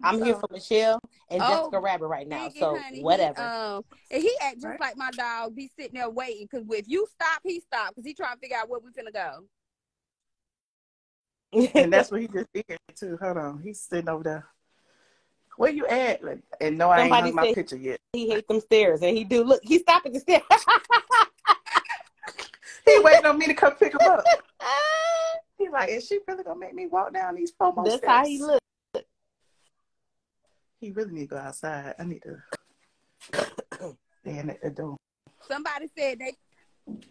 S3: I'm here for Michelle and Jessica Rabbit right now. So
S4: honey,
S3: whatever.
S4: He act just like my dog. Be sitting there waiting because if you stop, he stop because he trying to figure out where we finna go.
S5: And that's what he just did too. Hold on, he's sitting over there. Where you at? And no, I ain't hung my picture yet.
S3: He hate them stairs, and he do. Look, he stopped at the stairs.
S5: He waiting on me to come pick him up. He like, is she really gonna make me walk down these 4 more steps?
S3: That's how he look.
S5: He really need to go outside. I need to stand at the door.
S4: Somebody said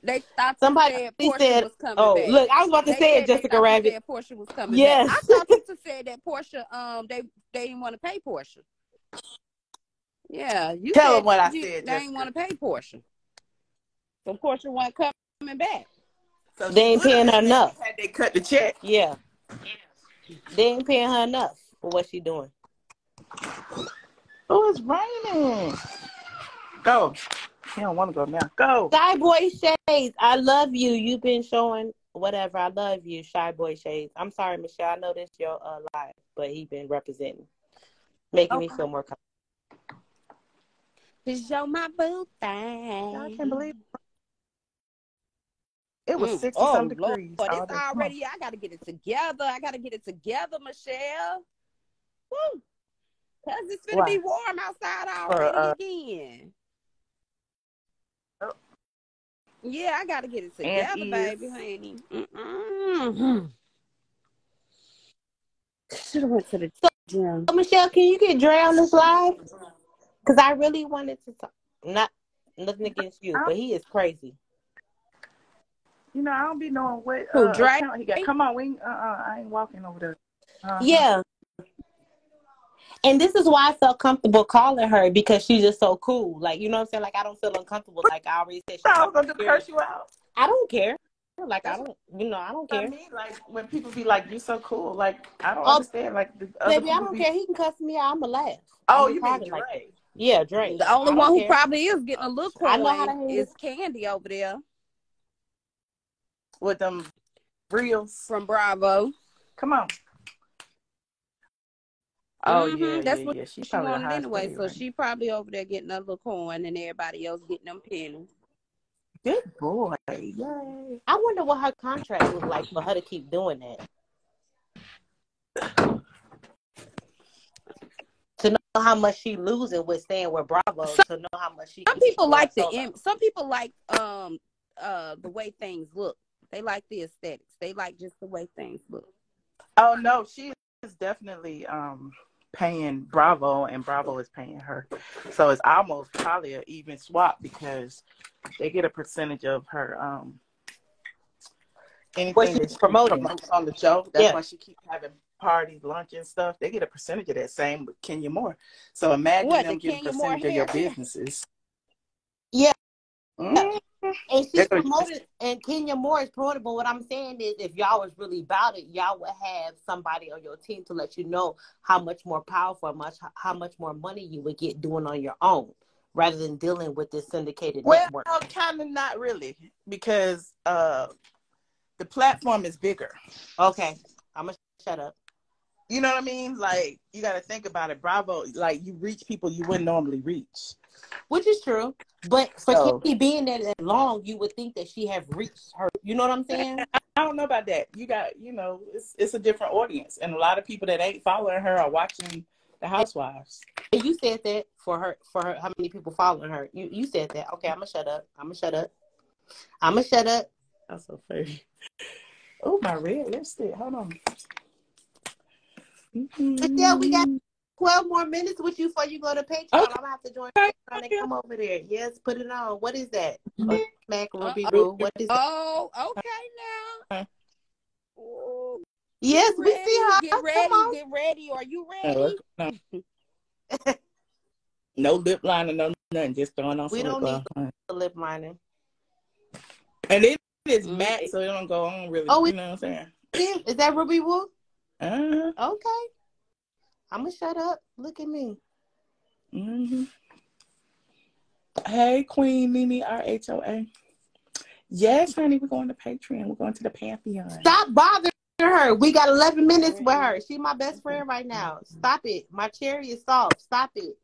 S4: they thought
S3: somebody
S4: Portia
S3: said
S4: was coming
S3: back.
S4: Look,
S3: I was about to say it, Jessica Rabbit.
S4: Said Portia was coming back. I thought you said that Portia they didn't want to pay Portia. Yeah, you
S5: tell
S4: said
S5: them what I said.
S4: They didn't want to pay Portia, so Portia wasn't coming back.
S3: So they ain't paying her enough.
S5: They cut the check.
S3: Yeah, they ain't paying her enough for what she doing.
S5: Oh, it's raining. Go. He don't want to go now. Go.
S3: Shy Boy Shades, I love you. You've been showing whatever. I love you, Shy Boy Shades. I'm sorry, Michelle. I know this your live, but he been representing, making me feel more comfortable.
S4: Show my boo thing.
S5: I can't believe it was 60-some degrees.
S4: But it's already. I gotta get it together. Michelle. Woo. Cause it's gonna be warm outside already again. Yeah, I gotta get it together, baby, honey. Should have went to the gym.
S3: Michelle, can you get Dre on this live? Because I really wanted to talk. Nothing against you, but he is crazy.
S5: You know, I don't be knowing what
S4: Dre?
S5: account he got. Come on, I ain't walking over there.
S3: Yeah. And this is why I felt comfortable calling her, because she's just so cool. Like, you know what I'm saying? Like, I don't feel uncomfortable. Like, I already said,
S5: I was gonna curse you out.
S3: I don't care. Like, I don't care.
S5: I mean, like, when people be like, "You so cool," like, I don't understand. Like,
S3: baby, I don't care. He can cuss me out. I'ma laugh.
S5: Oh, you mean Dre?
S3: Like, yeah, Dre.
S4: The only one who probably is getting a look
S3: I know how to
S4: is Candy over there
S5: with them reels
S4: from Bravo.
S5: Come on. Oh yeah,
S4: that's what
S5: She's
S4: she
S5: probably
S4: wanted anyway. So
S5: right?
S4: she probably over there getting a little coin, and everybody else getting them pennies.
S5: Good boy. Yay.
S3: I wonder what her contract was like for her to keep doing that. To know how much she losing with staying with Bravo. To know how much she.
S4: Some people like some people like the way things look. They like the aesthetics. They like just the way things look.
S5: Oh no, she is definitely paying Bravo, and Bravo is paying her. So it's almost probably an even swap, because they get a percentage of her anything that she promotes on the show. That's why she keeps having parties, lunch and stuff. They get a percentage of that. Same with Kenya Moore. So imagine them getting a percentage of your businesses.
S3: Yeah.
S5: Mm-hmm.
S3: And she's promoted, and Kenya Moore is promoted. But what I'm saying is, if y'all was really about it, y'all would have somebody on your team to let you know how much more powerful, how much more money you would get doing on your own, rather than dealing with this syndicated network.
S5: Well, kind of not really, because the platform is bigger.
S3: Okay, I'm gonna shut up.
S5: You know what I mean? Like, you got to think about it. Bravo, like, you reach people you wouldn't normally reach.
S3: Which is true. But for Kiki being there that long, you would think that she have reached her. You know what I'm saying?
S5: I don't know about that. You got, it's a different audience. And a lot of people that ain't following her are watching The Housewives.
S3: And you said that for her, how many people following her. You said that. Okay, I'm going to shut up. I'm going to shut up.
S5: That's so funny. Oh, my red lipstick. Hold on.
S3: Yeah, we got 12 more minutes with you before you go to Patreon. I'm going to have to join Patreon and come over there. Yes, put it on. What is that? Smack Ruby Roo. What is that?
S4: Oh, okay now.
S3: Yes, we see her.
S4: Get ready. Are you ready?
S5: No lip liner, no nothing. Just throwing on some lip liner.
S3: We don't need the lip liner.
S5: And it is matte, so it don't go on really. You know what I'm saying?
S3: Is that Ruby Woo?
S5: Okay.
S3: I'm going to shut up. Look at me.
S5: Mm-hmm. Hey, Queen Nene RHOA. Yes, honey, we're going to Patreon. We're going to the Pantheon.
S3: Stop bothering her. We got 11 minutes with her. She's my best friend right now. Stop it. My cherry is soft. Stop it.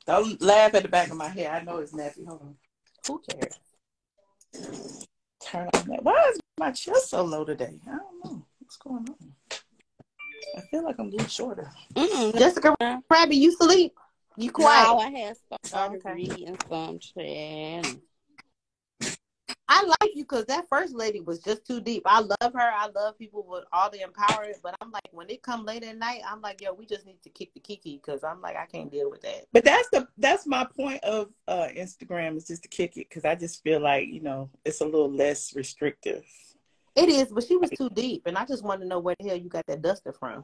S5: Don't laugh at the back of my head. I know it's nappy. Hold on.
S3: Who cares?
S5: Turn on that. Why is my chest so low today? I don't know. What's going on? I feel like I'm getting shorter.
S3: Jessica Rabbit, you sleep? You quiet?
S4: No, I had started reading some shit.
S3: I like you because that first lady was just too deep. I love her. I love people with all the empowerment. But I'm like, when it come late at night, I'm like, yo, we just need to kick the Kiki because I'm like, I can't deal with that.
S5: But that's my point of Instagram, is just to kick it, because I just feel like, it's a little less restrictive.
S3: It is, but she was too deep, and I just want to know where the hell you got that duster from.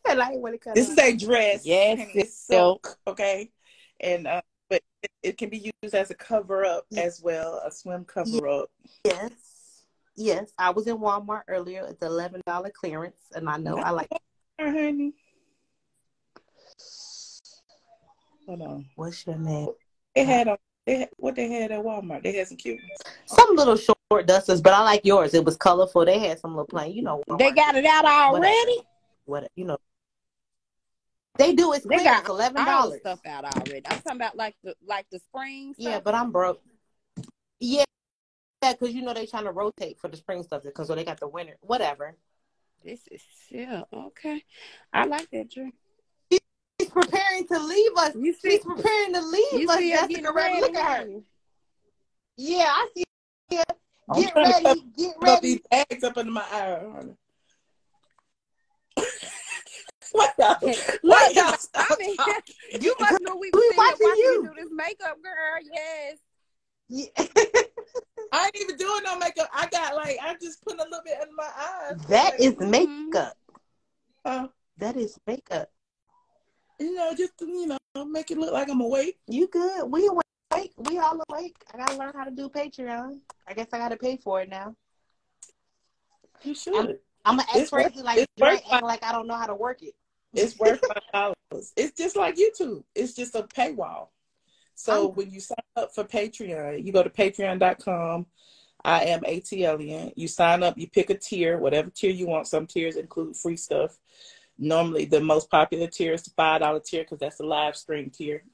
S3: And I ain't want to cut.
S5: This is a dress.
S4: Yes,
S5: it's silk. Okay, and but it can be used as a cover up as well, a swim cover up.
S3: Yes. I was in Walmart earlier at the $11 clearance, and I know I like.
S5: Honey, hold on.
S3: What's your name?
S5: What they had at Walmart? They had some cute ones.
S3: Some little short dusters, but I like yours. It was colorful. They had some little plain, Walmart.
S4: They got it out already.
S3: What They do. It's
S4: they got
S3: $11
S4: stuff out already. I'm talking about like the spring stuff.
S3: Yeah, but I'm broke. Yeah, because they trying to rotate for the spring stuff because they got the winter. Whatever.
S4: This is okay. I like that drink.
S3: She's preparing to leave us. She's preparing to leave us. Jessica Rabbit, look at her. Yeah, I see her. Get ready. Get ready.
S5: These bags up under my eye. What
S4: Look,
S5: y'all
S4: I mean, you must know we
S2: We
S4: sitting here watching
S2: you.
S4: you do this makeup, girl. Yes.
S2: Yeah.
S5: I ain't even doing no makeup. I just put a little bit under my eyes.
S2: That is makeup.
S5: That
S2: is makeup.
S5: Just make it look like I'm awake.
S2: You good? We awake. We all awake. I gotta learn how to do Patreon. I guess I gotta pay for it now.
S5: You should.
S2: I'm gonna act crazy like Drake, acting like I don't know how to work it.
S5: It's worth $5. It's just like YouTube. It's just a paywall. So when you sign up for Patreon, you go to patreon.com. iamATLien. You sign up, you pick a tier, whatever tier you want. Some tiers include free stuff. Normally, the most popular tier is the $5 tier because that's the live stream tier.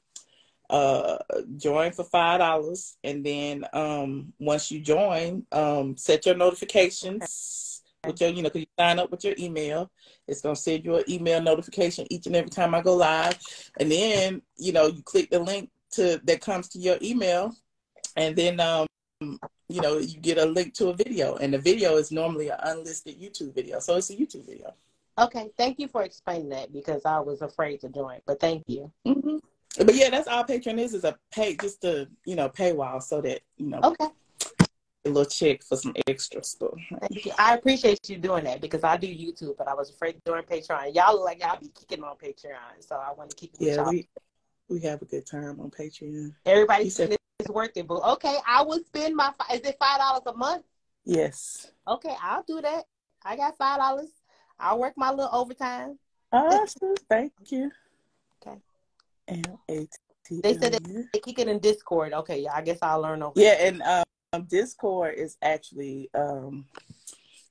S5: Join for $5, and then once you join, set your notifications with your, because you sign up with your email. It's gonna send you an email notification each and every time I go live, and then you click the link that comes to your email, and then you get a link to a video, and the video is normally an unlisted YouTube video, so it's a YouTube video. Okay, thank you for explaining that because I was afraid to join, but thank you. Mm-hmm. But yeah, that's all Patreon is a just a paywall so that okay, a little check for some extra stuff. Thank you. I appreciate you doing that because I do YouTube, but I was afraid to join Patreon. Y'all look like y'all be kicking on Patreon, so I want to keep it. Yeah, we have a good time on Patreon. Everybody said it's worth it, but okay, I will spend my. Is it $5 a month? Yes. Okay, I'll do that. I got $5. I'll work my little overtime. Awesome. Thank you. Okay. M-A-T-L-I-N. They said they kick it in Discord. Okay, yeah, I guess I'll learn over. Yeah, and Discord is actually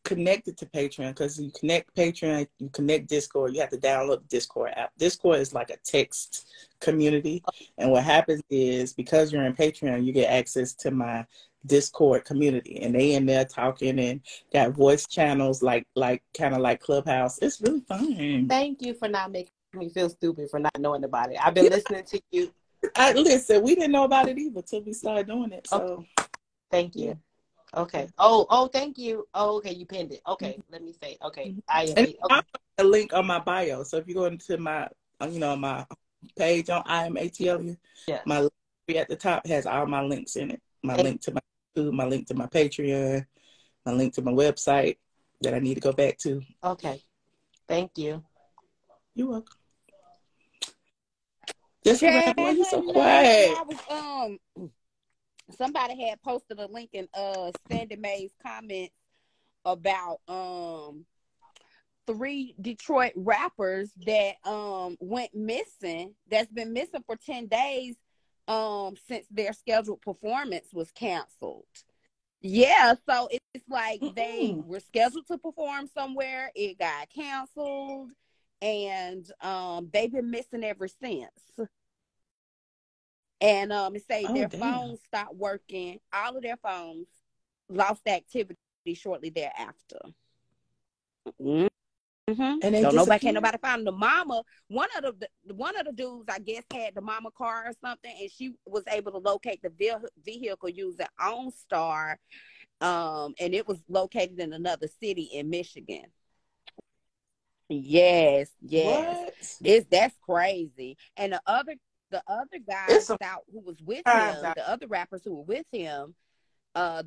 S5: connected to Patreon because you connect Patreon, you connect Discord. You have to download the Discord app. Discord is like a text community, and what happens is because you're in Patreon, you get access to my Discord community, and they in there talking and got voice channels like kind of like Clubhouse. It's really fun. Thank you for not making me feel stupid for not knowing about it. I've been listening to you. Listen, we didn't know about it either till we started doing it. So okay. Thank you. Okay. Oh, thank you. Oh, okay. You pinned it. Okay. Let me say. Okay. Okay. A link on my bio. So if you go into my, my page on iamATLien, yeah, my link at the top has all my links in it. My link to my YouTube, my link to my Patreon, my link to my website that I need to go back to. Okay. Thank you. You're welcome. Just why you so quiet?
S4: Somebody had posted a link in Sandy Mae's comments about 3 Detroit rappers that went missing. That's been missing for 10 days since their scheduled performance was canceled. Yeah, so it's like they were scheduled to perform somewhere, it got canceled, and they've been missing ever since. And it say their phones stopped working. All of their phones lost activity shortly thereafter. Mm-hmm. And can't nobody find the mama. One of the dudes, I guess, had the mama car or something, and she was able to locate the vehicle using OnStar, and it was located in another city in Michigan. Yes. That's crazy. And the other guys out who was with him, the other rappers who were with him,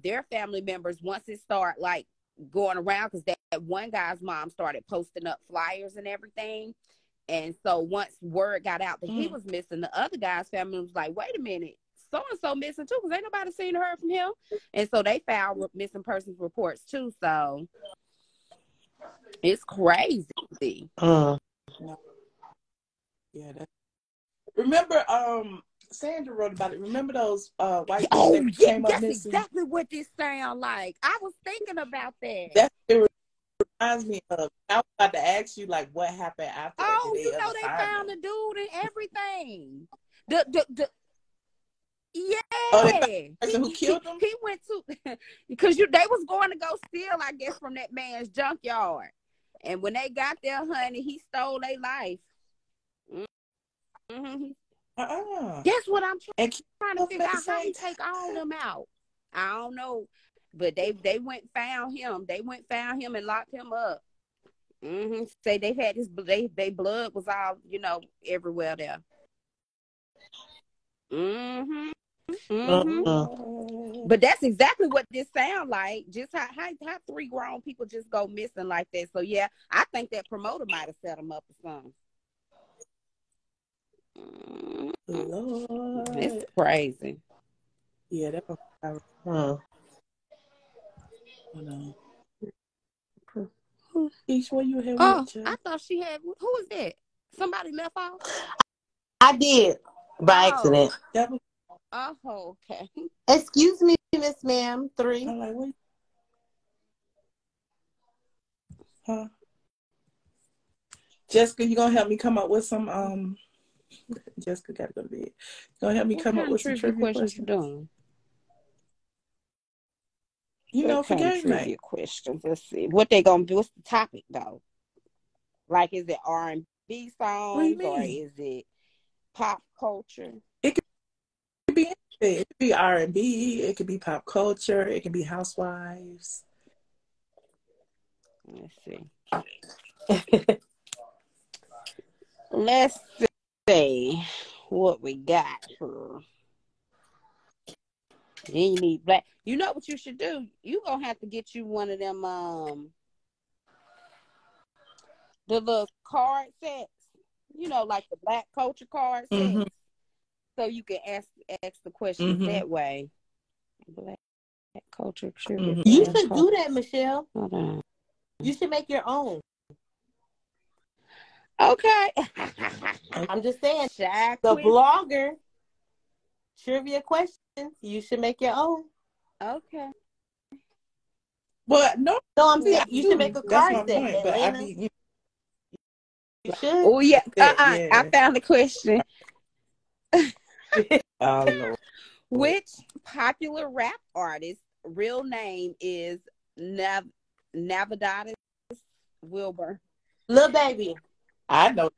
S4: their family members, once it started like going around, because that one guy's mom started posting up flyers and everything, and so once word got out that he was missing, the other guy's family was like, wait a minute, so and so missing too, because ain't nobody seen or heard from him. And so they filed missing persons reports too. So it's crazy.
S5: Yeah, remember Sandra wrote about it. Remember those white people that came up missing?
S4: That's exactly what this sound like. I was thinking about that.
S5: That it reminds me of. I was about to ask you like what happened after that.
S4: Oh, they found the dude and everything. The
S5: person who killed him?
S4: He went to because they was going to go steal, I guess, from that man's junkyard. And when they got there, honey, he stole their life. Mm-hmm. That's what I'm trying to figure out. How he take all of them out? I don't know, but they went found him. They went found him and locked him up. Say they had this, they blood was all, you know, everywhere there. But that's exactly what this sound like. Just how 3 grown people just go missing like that. So yeah, I think that promoter might have set them up or something.
S5: Lord.
S4: It's crazy.
S5: Yeah, that was hold on. Each one you had.
S4: Oh, I thought she had. Who was that? Somebody left off.
S3: I did by accident.
S4: Oh, okay.
S3: Excuse me, Miss Ma'am. 3.
S5: I'm like, wait. Huh? Jessica, you gonna help me come up with some Jessica gotta go to bed. You gonna help me come up with some trivia questions?
S4: You doing?
S5: You know, for game
S4: trivia
S5: night.
S4: questions. Let's see what they gonna do. What's the topic though? Like, is it R&B songs or is it pop culture?
S5: It could be R&B. It could be pop culture. It could be housewives.
S4: Let's see. Let's see what we got here. Then you need black. You know what you should do? You gonna have to get you one of them the little card sets. You know, like the black culture card sets. So you can ask the questions that way. Black culture trivia.
S3: You should do that, Michelle.
S4: Hold on.
S3: You should make your own.
S4: Okay.
S3: I'm just saying. The blogger trivia questions. You should make your own.
S4: Okay.
S5: But no,
S3: I'm saying you should make a card set.
S5: Point, but I mean,
S3: you should.
S4: Oh yeah. I found the question.
S5: Oh Lord.
S4: Which popular rap artist real name is Navadatus Wilbur?
S3: Lil Baby.
S5: I know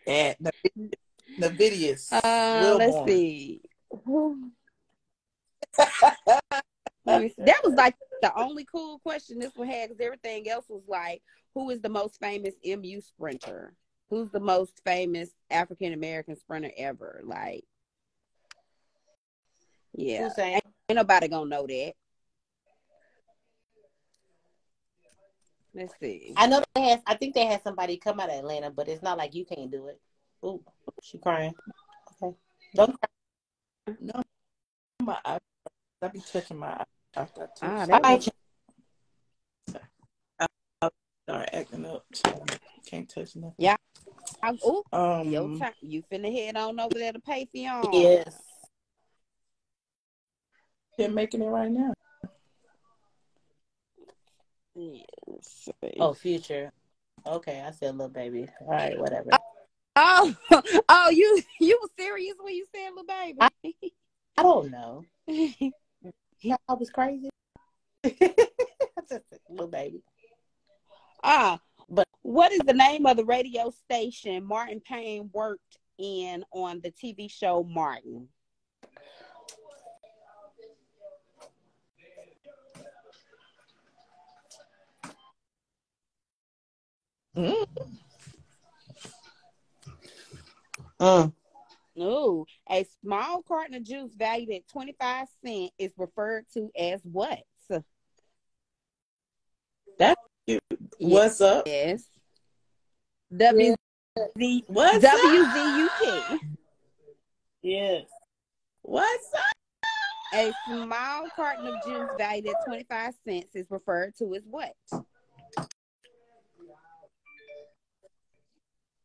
S5: that. The videos.
S4: Let's see. That was like the only cool question this one had, because everything else was like, who is the most famous MU sprinter? Who's the most famous African American sprinter ever? Like, yeah, ain't nobody gonna know that. Let's see.
S3: I know I think they had somebody come out of Atlanta, but it's not like you can't do it. Ooh, she crying. Okay, don't cry.
S5: No, my eye. I be touching my eye after I
S3: touch.
S5: I'll start acting up. Can't touch nothing.
S4: Yeah. Your time. You finna head on over there to pay for your own.
S3: Yes.
S5: They're making it right now.
S4: Yes.
S3: Oh, Future. Okay, I said Lil Baby. All right, whatever.
S4: Oh, you were serious when you said Lil Baby?
S3: I don't know. Yeah, I was crazy. Lil Baby.
S4: But what is the name of the radio station Martin Payne worked in on the TV show Martin? No, a small carton of juice valued at 25 cents is referred to as what?
S5: That's cute. What's up?
S4: Yes.
S5: What's
S4: WZUP.
S3: Yes.
S5: What's up?
S4: A small carton of juice valued at 25 cents is referred to as what?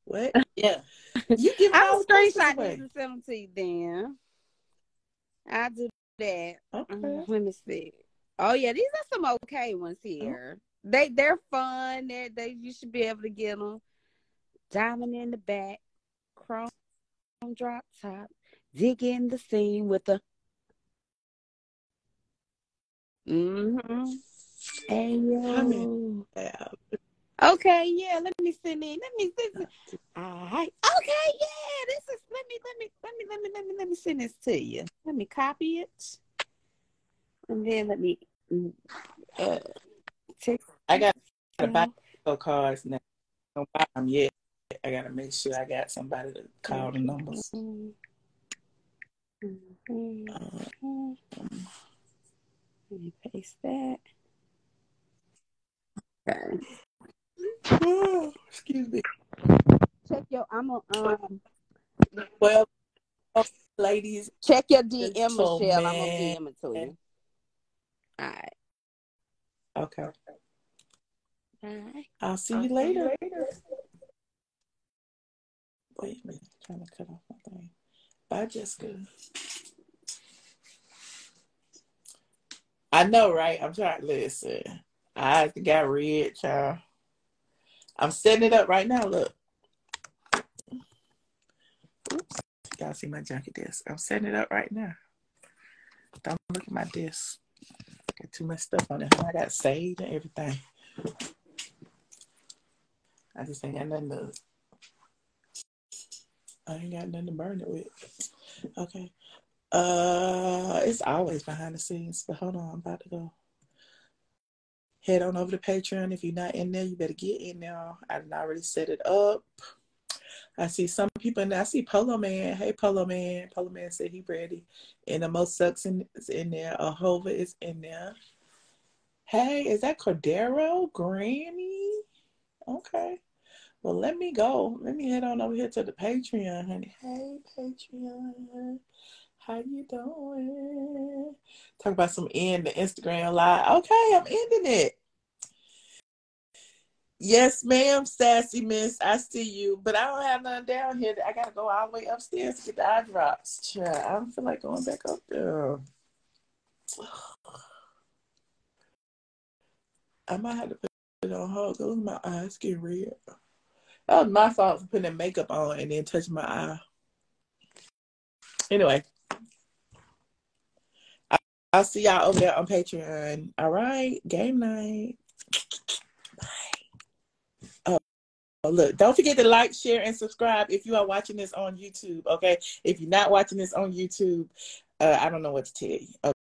S5: What?
S3: Yeah.
S5: You give
S4: I'll screenshot these and send them to you then. I'll do that.
S5: Okay.
S4: Let me see. Oh yeah, these are some okay ones here. They're fun. They you should be able to get them. Diamond in the back, chrome drop top, dig in the seam with a. Okay, yeah. Let me send in. All right. Okay, yeah. This is. Let me send this to you. Let me copy it, and then let me.
S5: I got to buy cards now. gonna buy them yet. I gotta make sure I got somebody to call the numbers.
S4: Let me paste that. Okay.
S5: Oh, excuse me.
S4: Check your.
S5: Well, ladies,
S4: check your DM,
S5: so
S4: Michelle. I'm gonna DM it to you. All right.
S5: Okay.
S4: All right.
S5: I'll see you later. Wait a minute. I'm trying to cut off my thing. Bye, Jessica. I know, right? I'm trying to listen. I got red, child. I'm setting it up right now. Look. Oops. Y'all see my junkie disc. I'm setting it up right now. Don't look at my disc. Got too much stuff on it. I got saved and everything. I just ain't got nothing to. I ain't got nothing to burn it with. Okay. It's always behind the scenes, but hold on, I'm about to go. Head on over to Patreon. If you're not in there, you better get in there. I done already set it up. I see some people in there. I see Polo Man. Hey, Polo Man. Polo Man said he ready. And the Most Sucks is in there. Ahova is in there. Hey, is that Cordero? Granny? Okay. Well, let me go. Let me head on over here to the Patreon, honey. Hey, Patreon. How you doing? Talk about some end the Instagram live. Okay, I'm ending it. Yes, ma'am, sassy miss. I see you. But I don't have nothing down here. I got to go all the way upstairs to get the eye drops. Child, I don't feel like going back up there. I might have to put it on hold. Look at my eyes getting red. That was my fault for putting that makeup on and then touching my eye. Anyway. I'll see y'all over there on Patreon. All right. Game night. Bye. Oh, look. Don't forget to like, share, and subscribe if you are watching this on YouTube. Okay. If you're not watching this on YouTube, I don't know what to tell you. Okay.